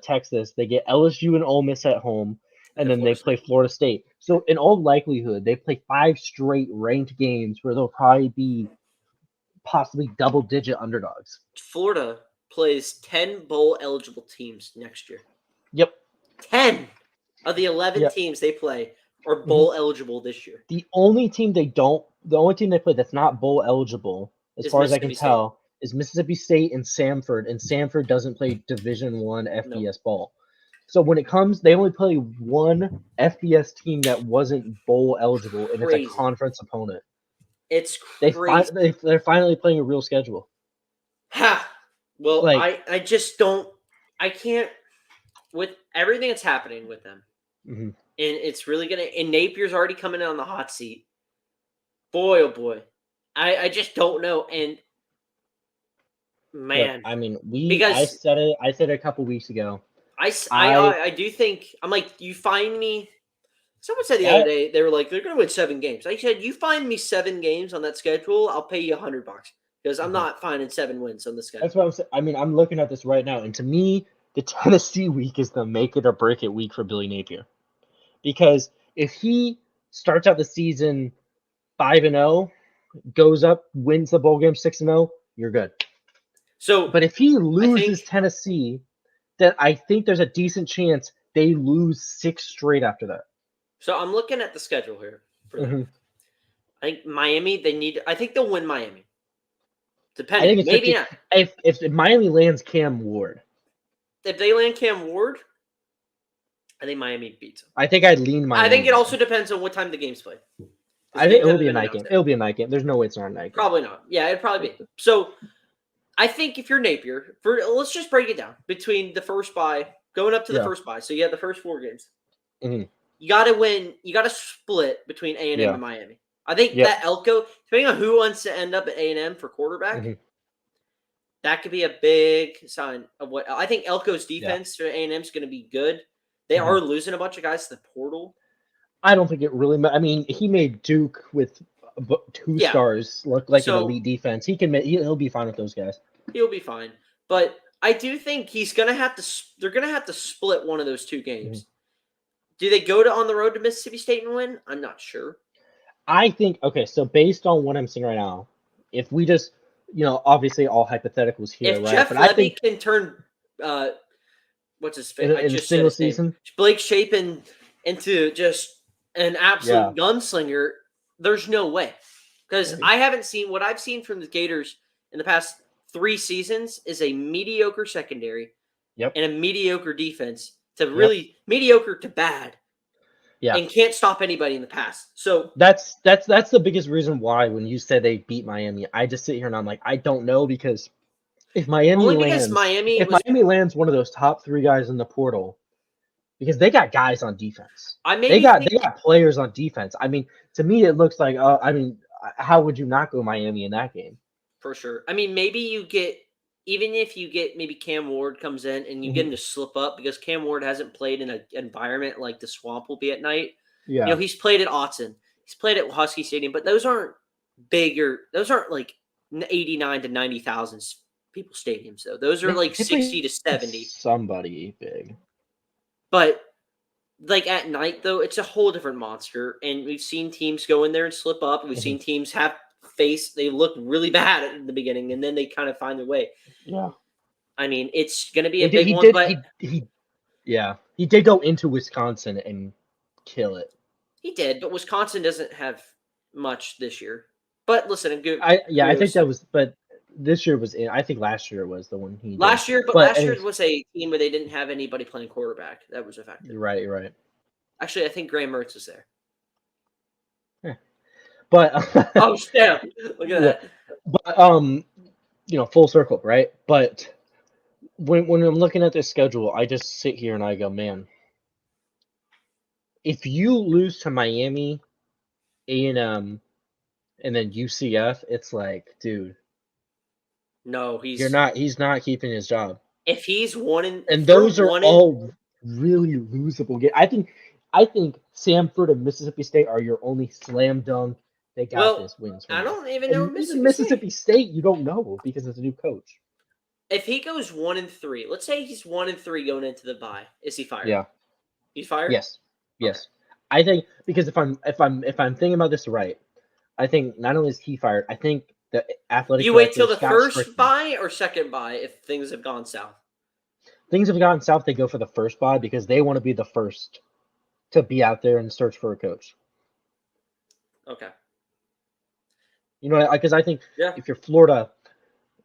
Texas. They get LSU and Ole Miss at home, and then they play Florida State. So in all likelihood, they play 5 straight ranked games where they'll probably be possibly double-digit underdogs. Florida plays 10 bowl-eligible teams next year. Yep. 10 of the 11 teams they play are bowl-eligible this year. The only team they play that's not bowl-eligible, as far as I can tell, is Mississippi State and Samford doesn't play Division I FBS ball. So when it comes, they only play one FBS team that wasn't bowl-eligible, and it's a conference opponent. It's crazy. They're finally playing a real schedule. Ha! Well, I just don't. I can't. With everything that's happening with them, and it's really gonna. And Napier's already coming in on the hot seat. Boy, oh boy. I just don't know. And Look, man, I mean, I because said it. I said it a couple weeks ago. I do think I'm like, you find me. Someone said the other That day they were like they're going to win 7 games. I said, you find me 7 games on that schedule, I'll pay you $100 because I'm not finding 7 wins on the schedule. That's what I'm saying. I mean, I'm looking at this right now, and to me, the Tennessee week is the make it or break it week for Billy Napier, because if he starts out the season 5-0, goes up, wins the bowl game 6-0, you're good. So, But if he I loses think Tennessee, then I think there's a decent chance they lose 6 straight after that. so. I'm looking at the schedule here for them. Mhm. I think Miami. I think they'll win Miami. I Depending, think it's maybe 50. not. If Miami lands Cam Ward, If they land Cam Ward, I think Miami beats them. I think I'd lean Miami. I think it also depends on what time the game's played. I think it will be a night game. It'll be a night game. There's no way it's not a night game. Probably not. Yeah, it'd probably be. So, I think if you're Napier, let's just break it down between the first bye going up to the first bye. So you have the first 4 games. Mhm. You got to win. You got to split between A&M Yeah. and Miami. I think that Elko, depending on who wants to end up at A&M for quarterback, that could be a big sign of what I think Elko's defense for A&M is going to be good. They are losing a bunch of guys to the portal. I don't think it really. I mean, he made Duke with 2 stars look like an elite defense. He'll be fine with those guys. He'll be fine, but I do think he's gonna have to. They're gonna have to split one of those 2 games. Do they go on the road to Mississippi State and win? I'm not sure. I think so. Based on what I'm seeing right now, if we just obviously all hypotheticals here, if right? Jeff But Lebby I think can turn what's his face? in a single season, Blake Shapen into just an absolute gunslinger. There's no way, because I haven't seen what I've seen from the Gators in the past 3 seasons is a mediocre secondary and a mediocre defense to really mediocre to bad. And can't stop anybody in the pass. So that's the biggest reason why when you said they beat Miami, I just sit here and I'm like, I don't know, because if Miami lands one of those top 3 guys in the portal, because they got guys on defense. They got players on defense. I mean, to me it looks like how would you not go Miami in that game? For sure. I mean, maybe you get, even if you get maybe Cam Ward comes in and you get him to slip up, because Cam Ward hasn't played in an environment like the Swamp will be at night. Yeah. He's played at Autzen. He's played at Husky Stadium, but those aren't like 89 to 90,000 people stadiums, though. Those are like 60 to 70. Somebody big. But like at night, though, it's a whole different monster. And we've seen teams go in there and slip up. We've seen teams they look really bad at the beginning, and then they kind of find their way. Yeah. I mean, it's going to be a big one, but he did go into Wisconsin and kill it. He did, but Wisconsin doesn't have much this year. But listen, I think that was, but this year was. I think last year was the one he. Last year was a team where they didn't have anybody playing quarterback. That was effective. You're right. Actually, I think Graham Mertz is there. Yeah. But oh snap! Look at that. But full circle, right? But when I'm looking at this schedule, I just sit here and I go, man, if you lose to Miami, A&M, and then UCF, it's like, dude, no, he's not keeping his job. If he's and those are all really losable games. I think Samford and Mississippi State are your only slam dunk. They got this wins. I don't even know Mississippi State. You don't know because it's a new coach. If he goes 1-3, let's say he's 1-3 going into the bye, is he fired? Yeah, he's fired. Yes. I think because if I'm thinking about this right, I think not only is he fired, I think the athletic. You wait till the first bye or second bye if things have gone south. Things have gone south. They go for the first bye because they want to be the first to be out there and search for a coach. Okay. Because I think if you're Florida,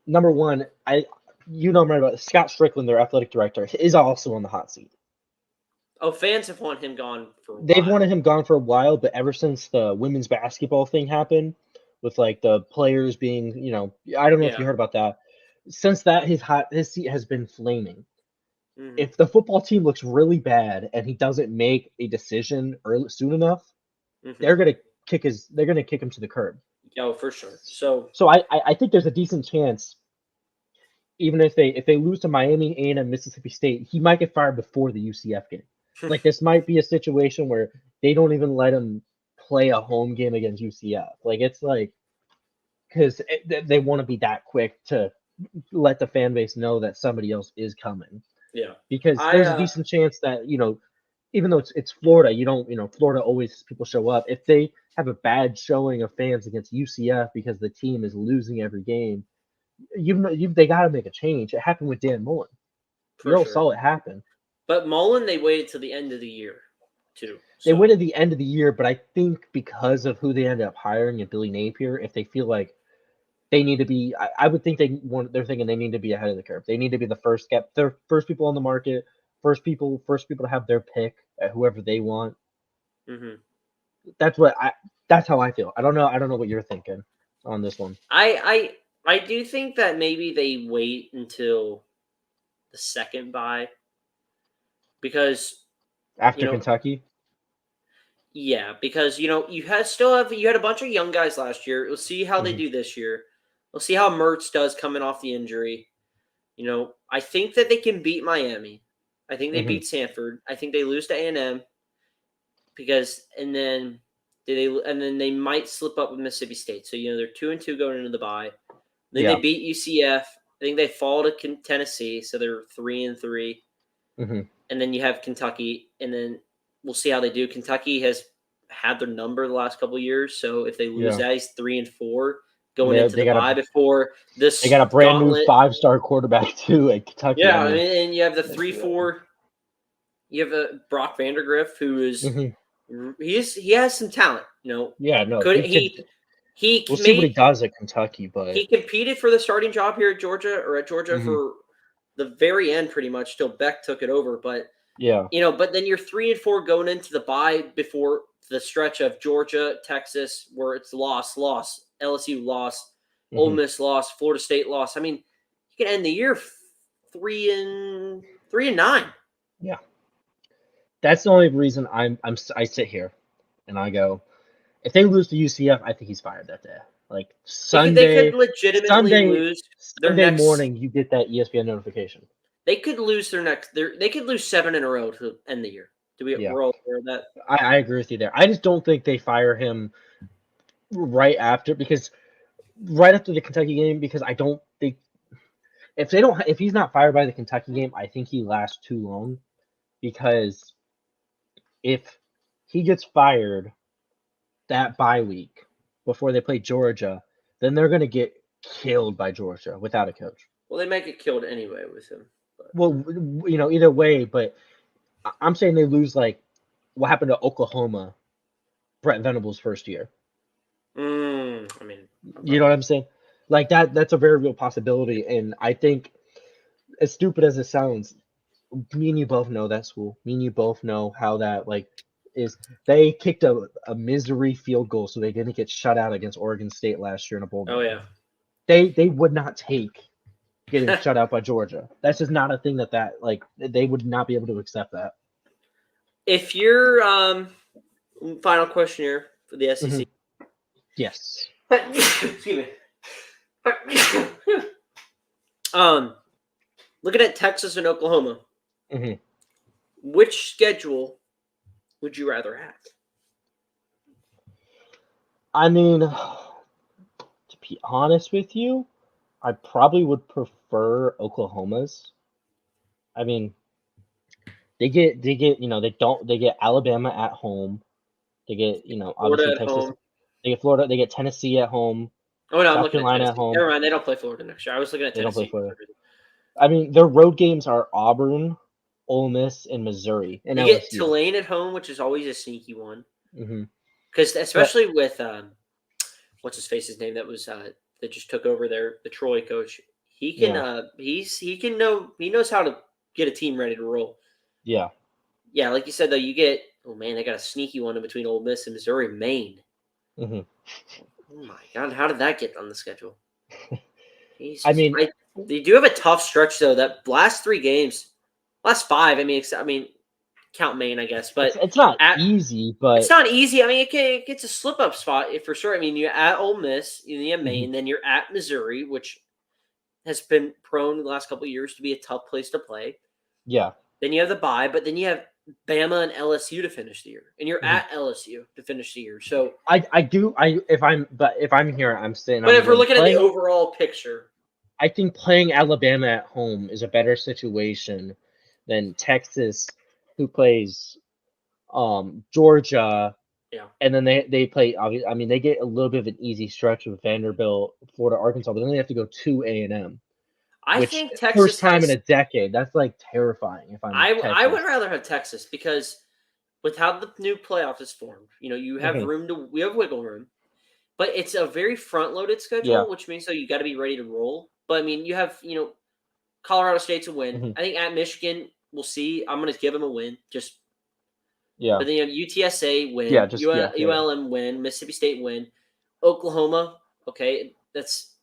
number one, I'm right about it, Scott Strickland, their athletic director, is also on the hot seat. Oh, fans have wanted him gone for a while. They've wanted him gone for a while, but ever since the women's basketball thing happened, with like the players being, I don't know if you heard about that. Since that, his seat has been flaming. Mm-hmm. If the football team looks really bad and he doesn't make a decision soon enough, they're gonna kick him to the curb. Oh, for sure. So I think there's a decent chance, even if they lose to Miami, A&M, Mississippi State, he might get fired before the UCF game. Like, this might be a situation where they don't even let him play a home game against UCF. Like, it's like, because they want to be that quick to let the fan base know that somebody else is coming. yeah, Because there's a decent chance that, even though it's Florida, Florida always people show up. If they have a bad showing of fans against UCF because the team is losing every game, they got to make a change. It happened with Dan Mullen. We all saw it happen. But Mullen, they waited till the end of the year, too. They waited the end of the year, but I think because of who they ended up hiring and Billy Napier, if they feel like they need to be, I would think they're thinking they need to be ahead of the curve. They need to be the first people on the market, first people to have their pick at whoever they want. Mm-hmm. That's how I feel. I don't know what you're thinking on this one. I do think that maybe they wait until the second bye, because after Kentucky. Yeah, because you had a bunch of young guys last year. We'll see how they do this year. We'll see how Mertz does coming off the injury. I think that they can beat Miami. I think they beat Sanford. I think they lose to A&M and then they might slip up with Mississippi State. So they're 2-2 going into the bye. Then they beat UCF. I think they fall to Tennessee, so they're 3-3. Mm-hmm. And then you have Kentucky, and then we'll see how they do. Kentucky has had their number the last couple of years, so if they lose that, he's 3-4 going into the bye before this. They got a brand new 5-star quarterback too at Kentucky. Yeah, and you have the 3-4. You have a Brock Vandergriff, who is he has some talent. Yeah, no. We'll see what he does at Kentucky, but he competed for the starting job here at Georgia for the very end, pretty much till Beck took it over. But but then you're 3-4 going into the bye before the stretch of Georgia, Texas, where it's loss, LSU loss, Ole Miss loss, Florida State loss. I mean, you can end the year 3-9. Yeah, that's the only reason I sit here and I go, if they lose to UCF, I think he's fired that day. Like Sunday, they could legitimately lose their next morning. You get that ESPN notification. They could lose they could lose 7 in a row to end the year. We're all aware of that. I agree with you there. I just don't think they fire him right after the Kentucky game, because I don't think if he's not fired by the Kentucky game, I think he lasts too long, because if he gets fired that bye week before they play Georgia, then they're going to get killed by Georgia without a coach. Well, they might get killed anyway with him. But. Well, either way, but I'm saying they lose like what happened to Oklahoma, Brett Venables' first year. I mean, you know what I'm saying? Like that's a very real possibility, and I think, as stupid as it sounds, me and you both know that school. Me and you both know how that is. They kicked a misery field goal so they didn't get shut out against Oregon State last year in a bowl game. Oh yeah. They would not take getting shut out by Georgia. That's just not a thing that they would not be able to accept that. If you're final question here for the SEC. Mm-hmm. Yes. Excuse me. Looking at Texas and Oklahoma, which schedule would you rather have? I mean, to be honest with you, I probably would prefer Oklahoma's. I mean, they get they get Alabama at home. They get obviously Texas. Home. They get Florida. They get Tennessee at home. Oh no, South Carolina at home. Never mind, they don't play Florida next year. I was looking at Tennessee. They don't play Florida. I mean, their road games are Auburn, Ole Miss, and Missouri. And you get Tulane at home, which is always a sneaky one. Because especially with what's his name that just took over there, the Troy coach. He can he knows how to get a team ready to roll. Yeah. Yeah, like you said though, you get they got a sneaky one in between Ole Miss and Missouri, Maine. Oh my God, how did that get on the schedule? I mean, they do have a tough stretch though. That last 3 games, last 5. I mean, count Maine, I guess. But it's not easy, but it's not easy. I mean, it gets a slip up spot for sure. I mean, you're at Ole Miss, you have Maine, then you're at Missouri, which has been prone the last couple of years to be a tough place to play. Yeah. Then you have the bye, but then you have Bama and LSU to finish the year, and you're at LSU to finish the year. So if I'm here, I'm saying. But if we're looking at the overall picture, I think playing Alabama at home is a better situation than Texas, who plays Georgia. Yeah. And then they play. I mean, they get a little bit of an easy stretch with Vanderbilt, Florida, Arkansas, but then they have to go to A&M. I think Texas first time in a decade. That's like terrifying. If I would rather have Texas because with how the new playoff is formed, you have we have wiggle room, but it's a very front-loaded schedule, which means you got to be ready to roll. But I mean, you have Colorado State's a win. I think at Michigan, we'll see. I'm going to give them a win. But then you have UTSA win, ULM win, Mississippi State win, Oklahoma. Okay, that's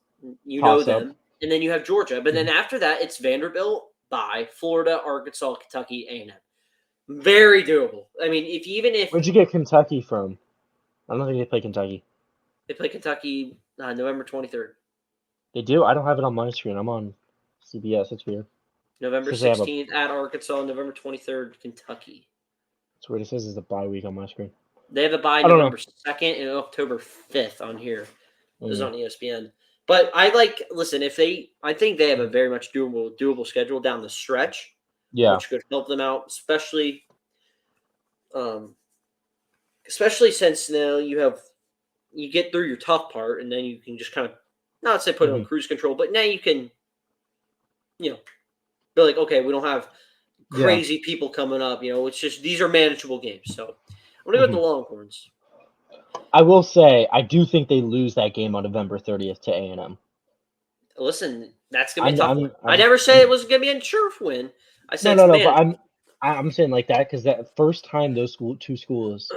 them. And then you have Georgia. But then after that, it's Vanderbilt, bye, Florida, Arkansas, Kentucky, A&M. Very doable. I mean, if where'd you get Kentucky from? I don't think they play Kentucky. They play Kentucky November 23rd. They do? I don't have it on my screen. I'm on CBS. It's weird. November 16th at Arkansas, November 23rd, Kentucky. That's what it says is the bye week on my screen. They have a bye November 2nd and October 5th on here. This is on ESPN. But I think they have a very much doable schedule down the stretch. Yeah. Which could help them out, especially since now you get through your tough part and then you can just kind of not say put it on cruise control, but now you can be like, okay, we don't have crazy people coming up, it's just these are manageable games. So I'm gonna go with the Longhorns. I will say I do think they lose that game on November 30th to A&M. Listen, that's gonna be a tough one. I never said it was gonna be a sure win. I said no, but I'm saying like that because that first time those two schools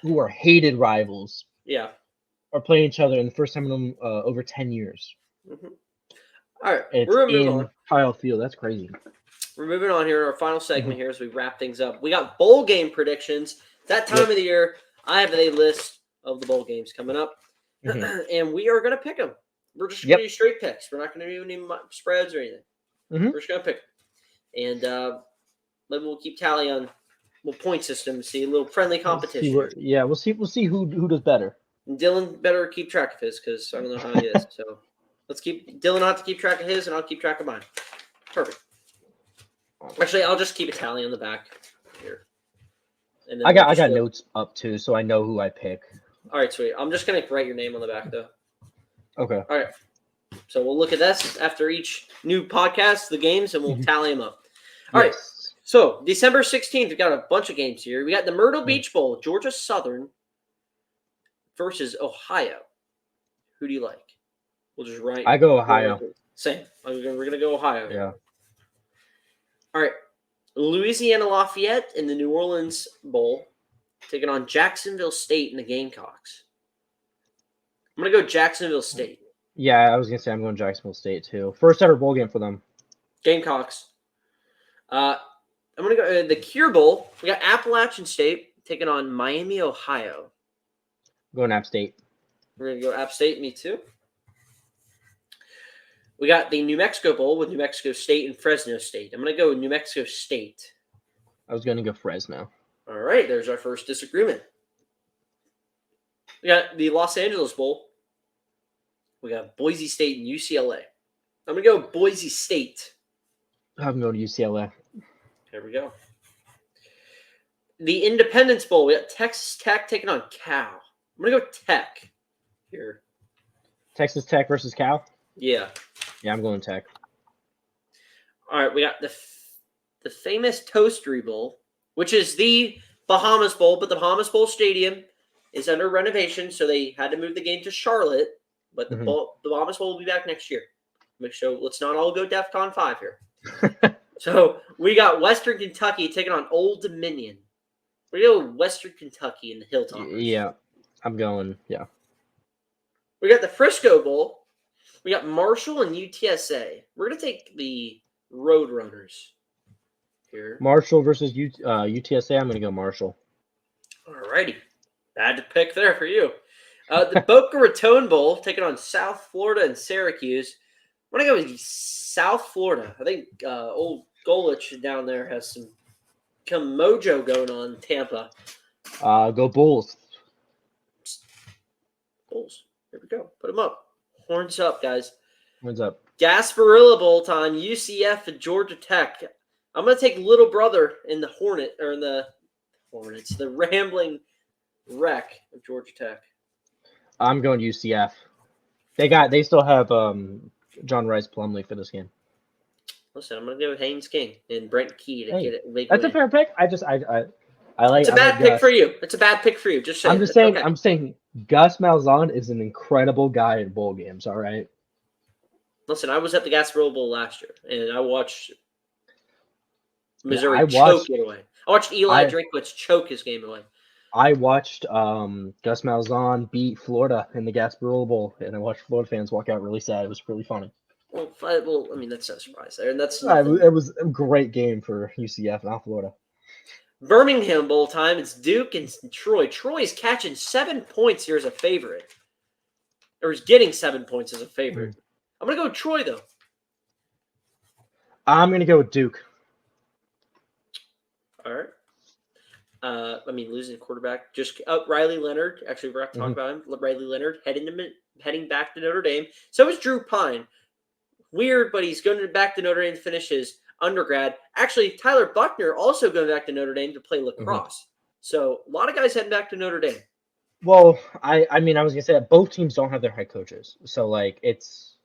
who are hated rivals, are playing each other, and the first time in over 10 years. All right, we're moving on. Kyle Field, that's crazy. We're moving on here. Our final segment here as we wrap things up. We got bowl game predictions. That time of the year, I have a list of the bowl games coming up, and we are going to pick them. We're just going to do straight picks. We're not going to do any spreads or anything. We're just going to pick them. And maybe we'll keep tally on point system, see a little friendly competition. We'll see who does better. And Dylan better keep track of his because I don't know how he is. So Dylan will have to keep track of his, and I'll keep track of mine. Perfect. Actually, I'll just keep a tally on the back here. And then I got notes up too, so I know who I pick. All right, sweet. I'm just gonna write your name on the back though. Okay. All right. So we'll look at this after each new podcast, the games, and we'll tally them up. All right. So December 16th, we got a bunch of games here. We got the Myrtle Beach Bowl, Georgia Southern versus Ohio. Who do you like? We'll just write. I go Ohio. Same. We're gonna go Ohio. Yeah. All right. Louisiana Lafayette in the New Orleans Bowl taking on Jacksonville State and the Gamecocks. I'm going to go Jacksonville State. Yeah, I was going to say I'm going Jacksonville State too. First ever bowl game for them. Gamecocks. I'm going to go the Cure Bowl. We got Appalachian State taking on Miami, Ohio. Going App State. We're going to go App State. Me too. We got the New Mexico Bowl with New Mexico State and Fresno State. I'm going to go New Mexico State. I was going to go Fresno. All right, there's our first disagreement. We got the Los Angeles Bowl. We got Boise State and UCLA. I'm going to go Boise State. I'm going to UCLA. There we go. The Independence Bowl. We got Texas Tech taking on Cal. I'm going to go Tech here. Texas Tech versus Cal? Yeah. Yeah, I'm going Tech. All right, we got the famous Toastery Bowl, which is the Bahamas Bowl, but the Bahamas Bowl Stadium is under renovation, so they had to move the game to Charlotte. But the Bahamas Bowl will be back next year. So let's not all go DEFCON 5 here. So we got Western Kentucky taking on Old Dominion. We go Western Kentucky in the Hilltoppers. Yeah, I'm going. Yeah. We got the Frisco Bowl. We got Marshall and UTSA. We're going to take the Roadrunners here. Marshall versus UTSA. I'm going to go Marshall. Alrighty. Bad pick there for you. The Boca Raton Bowl taking on South Florida and Syracuse. I'm going to go with South Florida. I think old Golich down there has some mojo going on in Tampa. Go Bulls. Bulls. Here we go. Put them up. Horns up, guys. What's up? Gasparilla Bowl time. UCF and Georgia Tech. I'm going to take little brother in the Hornets, the rambling wreck of Georgia Tech. I'm going UCF. They still have John Rice Plumlee for this game. Listen, I'm going to go with Haynes King and Brent Key to get it. That's a fair pick. I like. It's a bad pick for you. It's a bad pick for you. Just saying. I'm saying Gus Malzahn is an incredible guy in bowl games. All right. Listen, I was at the Gasparilla Bowl last year, and I watched Missouri choke it away. I watched Eli Drinkwitz choke his game away. I watched Gus Malzahn beat Florida in the Gasparilla Bowl, and I watched Florida fans walk out really sad. It was really funny. Well, I mean, that's no surprise there, and that's it was a great game for UCF, not Florida. Birmingham Bowl time. It's Duke and Troy. Troy's catching 7 points here as a favorite, or he's getting 7 points as a favorite. I'm gonna go with Troy though. I'm gonna go with Duke. All right. Losing a quarterback. Just Riley Leonard. Actually, we're going to talk about him. Riley Leonard heading back to Notre Dame. So is Drew Pine. Weird, but he's going back to Notre Dame to finish his undergrad. Actually, Tyler Buckner also going back to NotreAme to play lacrosse. So a lot of guys heading back to Notre Dame. Well, I was going to say that both teams don't have their head coaches. So, it's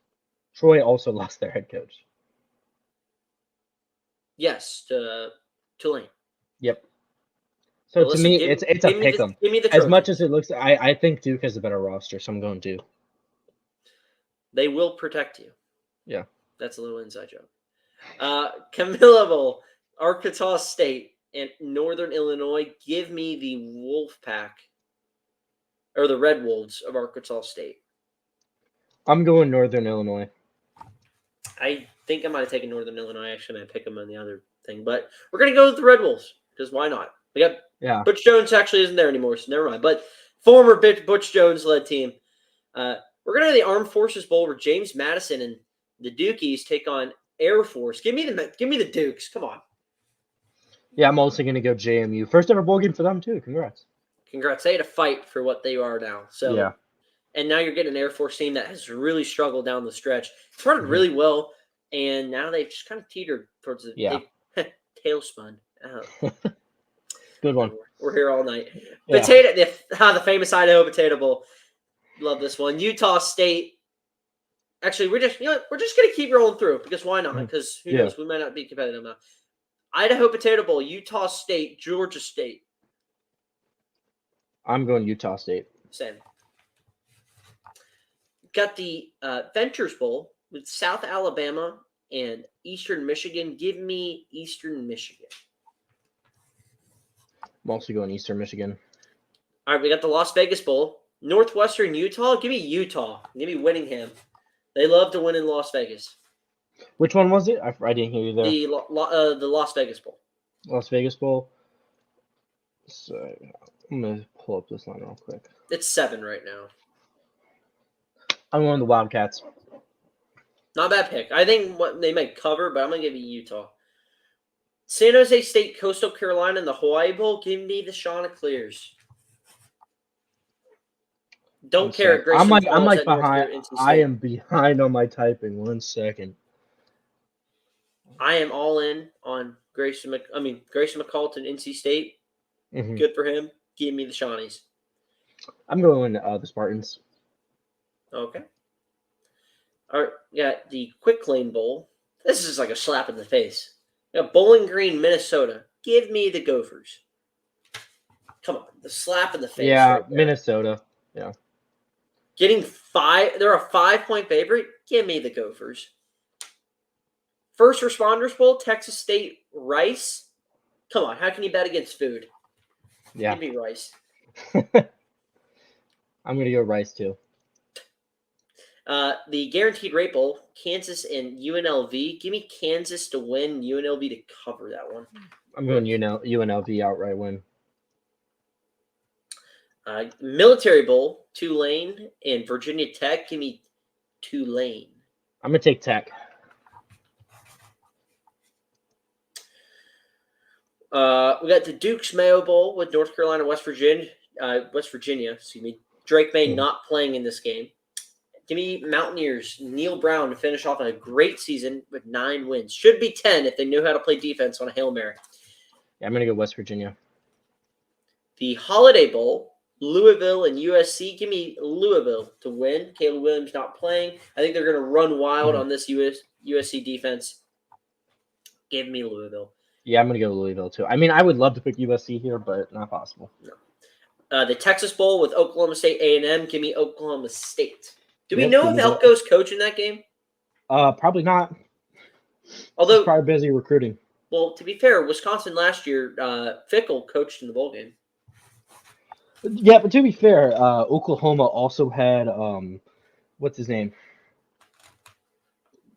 Troy also lost their head coach. Yes, to Tulane. Yep. So to me, it's a pick 'em. Give me the as much as it looks. I think Duke has a better roster, so I'm going Duke. They will protect you. Yeah, that's a little inside joke. Camilla Bowl, Arkansas State, and Northern Illinois. Give me the Wolfpack or the Red Wolves of Arkansas State. I'm going Northern Illinois. I think I might have taken Northern Illinois. Actually, I pick them on the other thing, but we're gonna go with the Red Wolves because why not? We got Butch Jones actually isn't there anymore, so never mind. But former Butch Jones led team. We're gonna have the Armed Forces Bowl where James Madison and the Dukies take on Air Force. Give me the Dukes. Come on. Yeah, I'm also gonna go JMU. First ever bowl game for them too. Congrats. They had to fight for what they are now. So yeah. And now you're getting an Air Force team that has really struggled down the stretch. Started really well, and now they've just kind of teetered towards the tailspin. Good one. We're here all night. The famous Idaho Potato Bowl. Love this one. Utah State. Actually, we're just gonna keep rolling through because why not? Because who knows? We might not be competitive now. Idaho Potato Bowl, Utah State, Georgia State. I'm going Utah State. Same. Got the Ventures Bowl with South Alabama and Eastern Michigan. Give me Eastern Michigan. I'm also going Eastern Michigan. All right, we got the Las Vegas Bowl. Northwestern Utah. Give me Utah. Give me Winningham. They love to win in Las Vegas. Which one was it? I didn't hear you there. The Las Vegas Bowl. Las Vegas Bowl. So I'm going to pull up this line real quick. It's 7 right now. I'm going the Wildcats. Not a bad pick. I think they might cover, but I'm going to give you Utah. San Jose State, Coastal Carolina, and the Hawaii Bowl. Give me the Chanticleers. Don't care at Grayson Falls. I'm behind. I am behind on my typing. 1 second. I am all in on Grayson McCall to NC State. Mm-hmm. Good for him. Give me the Shawnees. I'm going the Spartans. Okay. All right, got the Quick Lane Bowl. This is like a slap in the face. Got Bowling Green, Minnesota. Give me the Gophers. Come on, the slap in the face. Yeah, right there. Minnesota. Yeah. Getting 5. They're a 5-point favorite. Give me the Gophers. First Responders Bowl, Texas State, Rice. Come on, how can you bet against food? Yeah. Give me Rice. I'm going to go Rice too. The Guaranteed Rate Bowl, Kansas and UNLV. Give me Kansas to win, UNLV to cover that one. I'm going UNLV outright win. Military Bowl, Tulane and Virginia Tech. Give me Tulane. I'm going to take Tech. We got the Duke's Mayo Bowl with North Carolina, West Virginia. Excuse me. Drake May not playing in this game. Give me Mountaineers, Neil Brown to finish off a great season with 9 wins. Should be 10 if they knew how to play defense on a Hail Mary. Yeah, I'm going to go West Virginia. The Holiday Bowl, Louisville and USC. Give me Louisville to win. Caleb Williams not playing. I think they're going to run wild on this USC defense. Give me Louisville. Yeah, I'm going to go Louisville too. I mean, I would love to pick USC here, but not possible. No. The Texas Bowl with Oklahoma State A&M. Give me Oklahoma State. Do we know if Elko's coaching that game? Probably not. Although he's probably busy recruiting. Well, to be fair, Wisconsin last year, Fickle coached in the bowl game. Yeah, but to be fair, Oklahoma also had what's his name?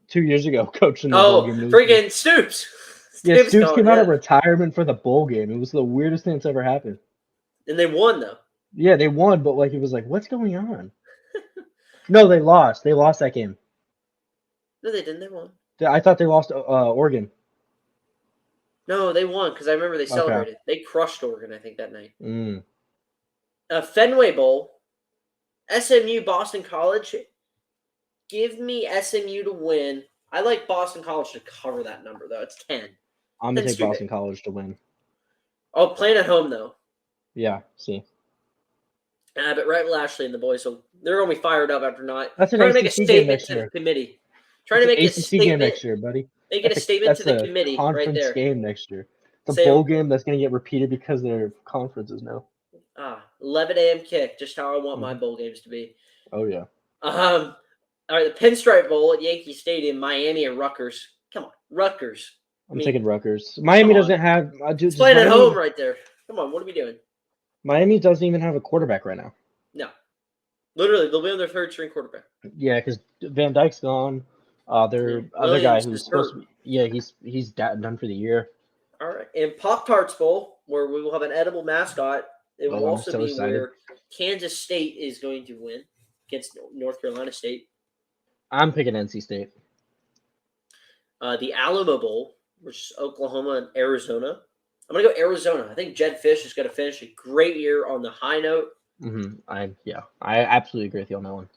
2 years ago, coached in the bowl game. Freaking Stoops. Yeah, Stoops came out of retirement for the bowl game. It was the weirdest thing that's ever happened. And they won, though. Yeah, they won, but it was like, what's going on? No, they lost. They lost that game. No, they didn't. They won. I thought they lost Oregon. No, they won because I remember they celebrated. Okay. They crushed Oregon, I think, that night. Fenway Bowl, SMU, Boston College. Give me SMU to win. I like Boston College to cover that number, though. It's 10. I'm going to take Boston College to win. Oh, playing at home, though. Yeah, see. But Rhett Lashley and the boys, so they're going to be fired up after not. That's an trying to ACC make a statement to the committee. Trying to make a statement game next year, buddy. Make a statement to the committee right there. Conference game next year. It's a bowl game that's going to get repeated because they're conferences now. 11 a.m. kick, just how I want my bowl games to be. Oh, yeah. All right, the Pinstripe Bowl at Yankee Stadium, Miami and Rutgers. Come on, Rutgers. I'm taking Rutgers. Miami doesn't have. It's playing at home right there. Come on, what are we doing? Miami doesn't even have a quarterback right now. No. Literally, they'll be on their third string quarterback. Yeah, because Van Dyke's gone. Their other guy who's supposed to be. Yeah, he's done for the year. All right. And Pop-Tarts Bowl, where we will have an edible mascot. It will also be excited. Where Kansas State is going to win against North Carolina State. I'm picking NC State. The Alamo Bowl, which is Oklahoma and Arizona. I'm going to go Arizona. I think Jed Fish is going to finish a great year on the high note. I absolutely agree with you on that one.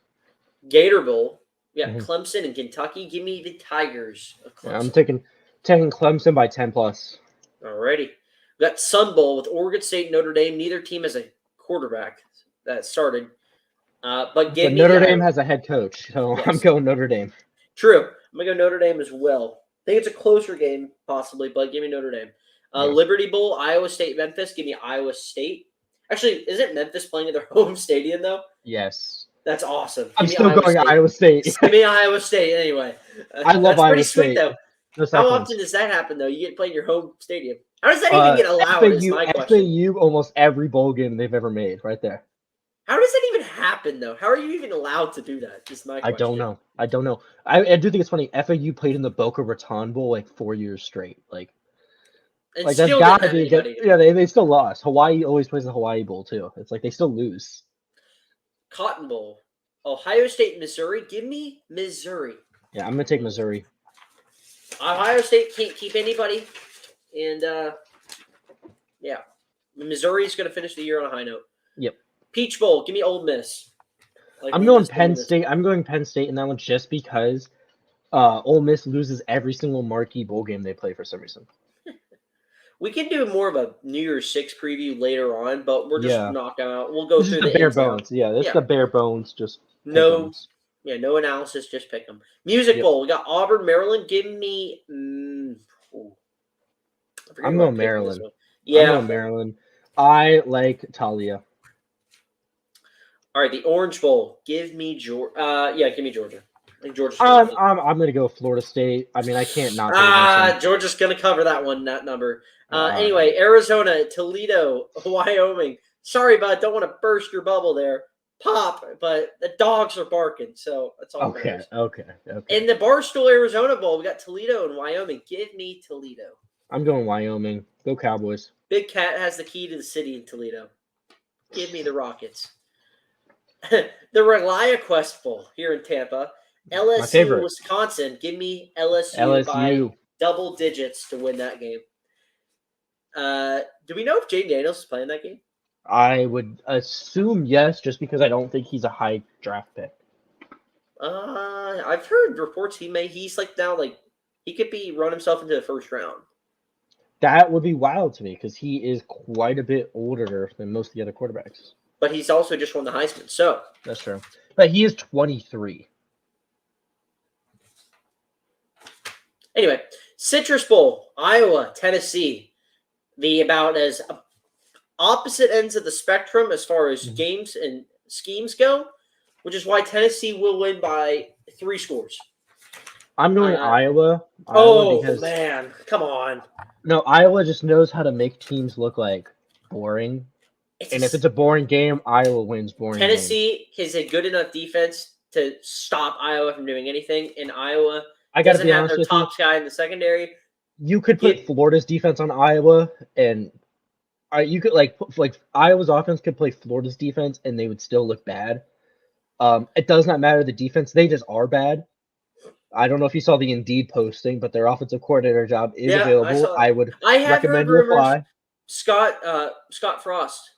Gator Bowl. Yeah, Clemson and Kentucky. Give me the Tigers of Clemson. Yeah, I'm taking Clemson by 10+. Alrighty. We got Sun Bowl with Oregon State and Notre Dame. Neither team has a quarterback that started. But Notre Dame has a head coach, so yes. I'm going Notre Dame. True. I'm going to go Notre Dame as well. I think it's a closer game, possibly, but give me Notre Dame. Liberty Bowl, Iowa State, Memphis. Give me Iowa State. Actually, isn't Memphis playing at their home stadium, though? Yes. That's awesome. I'm still going Iowa State. Give me Iowa State anyway. I love Iowa State. Sweet, though. How often does that happen, though? You get played in your home stadium. How does that even get allowed is my question. FAU, almost every bowl game they've ever made, right there. How does that even happen, though? How are you even allowed to do that? Is my question. I don't know. I do think it's funny. FAU played in the Boca Raton Bowl 4 years straight. That's gotta be good. Yeah, they still lost. Hawaii always plays the Hawaii Bowl too. It's they still lose. Cotton Bowl, Ohio State, Missouri. Give me Missouri. Yeah, I'm gonna take Missouri. Ohio State can't keep anybody, and Missouri's gonna finish the year on a high note. Yep. Peach Bowl. Give me Ole Miss. I'm going Penn State. I'm going Penn State in that one just because Ole Miss loses every single marquee bowl game they play for some reason. We can do more of a New Year's 6 preview later on, but we're just knocking out. We'll go through the bare bones. Yeah, that's the bare bones. Just no analysis. Just pick them. Music Bowl. We got Auburn, Maryland. Give me. I'm going Maryland. Yeah, I'm going Maryland. I like Talia. All right, the Orange Bowl. Give me Georgia. Give me Georgia. I think Georgia's I'm going to go Florida State. I mean, I can't not. Georgia's going to cover that number. Anyway, Arizona, Toledo, Wyoming. Sorry, bud. Don't want to burst your bubble there. pop, but the dogs are barking, so that's all that Okay. matters. Okay. In the Barstool Arizona Bowl, we got Toledo and Wyoming. Give me Toledo. I'm going Wyoming. Go Cowboys. Big Cat has the key to the city in Toledo. Give me the Rockets. The ReliaQuest Bowl here in Tampa. My LSU, favorite. Wisconsin. Give me LSU by LSU. double digits to win that game. Do we know if Jaden Daniels is playing that game? I would assume yes, just because I don't think he's a high draft pick. I've heard reports he's like now like he could be run himself into the first round. That would be wild to me because he is quite a bit older than most of the other quarterbacks. But he's also just won the Heisman, so That's true. But he is 23. Anyway, Citrus Bowl, Iowa, Tennessee. The about as opposite ends of the spectrum as far as games and schemes go, which is why Tennessee will win by 3 scores. I'm going Iowa. Because, man, come on. No, Iowa just knows how to make teams look like boring. And if it's a boring game, Iowa wins boring Tennessee has a good enough defense to stop Iowa from doing anything, and Iowa I gotta doesn't be have honest their with top you. guy in the secondary. You could put Florida's defense on Iowa, and you could like Iowa's offense could play Florida's defense, and they would still look bad. It does not matter the defense; they just are bad. I don't know if you saw the Indeed posting, but their offensive coordinator job is available. I would recommend you apply. Scott Frost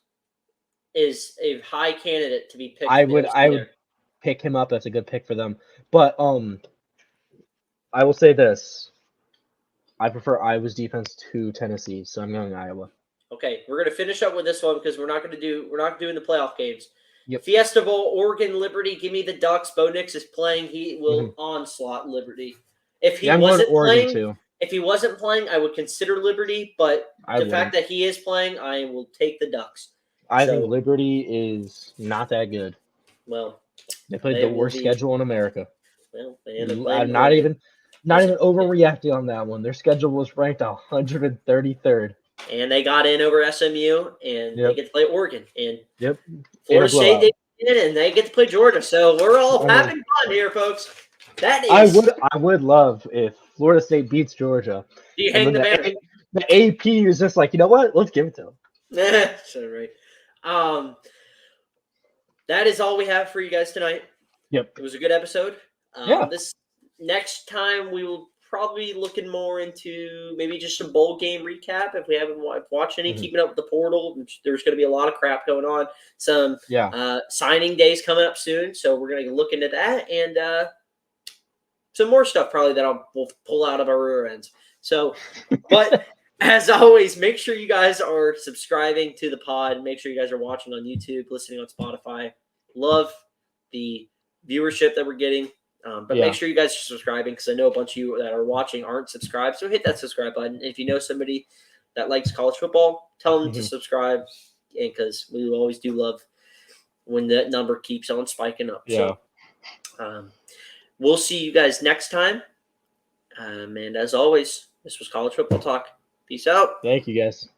is a high candidate to be picked. I would pick him up. That's a good pick for them. But I will say this: I prefer Iowa's defense to Tennessee, so I'm going Iowa. Okay, we're gonna finish up with this one because we're not doing the playoff games. Yep. Fiesta Bowl, Oregon, Liberty. Give me the Ducks. Bo Nix is playing. He will onslaught Liberty. If he wasn't playing, I would consider Liberty. But the fact that he is playing, I will take the Ducks. I think Liberty is not that good. Well, they played the worst schedule in America. Well, I'm not even overreacting on that one. Their schedule was ranked 133rd. And they got in over SMU, and they get to play Oregon. And Florida State they get in, and they get to play Georgia. So we're all having fun here, folks. That is. I would love if Florida State beats Georgia. Do you hang the banner? The AP is just like, you know what? Let's give it to them. So right. That is all we have for you guys tonight. Yep. It was a good episode. This next time we will probably be looking more into maybe just some bowl game recap if we haven't watched any. Keeping up with the portal. There's going to be a lot of crap going on. Some signing days coming up soon, so we're going to look into that and some more stuff probably that we'll pull out of our rear ends. So, but as always, make sure you guys are subscribing to the pod. Make sure you guys are watching on YouTube, listening on Spotify. Love the viewership that we're getting. But make sure you guys are subscribing because I know a bunch of you that are watching aren't subscribed. So hit that subscribe button. If you know somebody that likes college football, tell them to subscribe. And because we always do love when that number keeps on spiking up. Yeah. So we'll see you guys next time. And as always, this was College Football Talk. Peace out. Thank you, guys.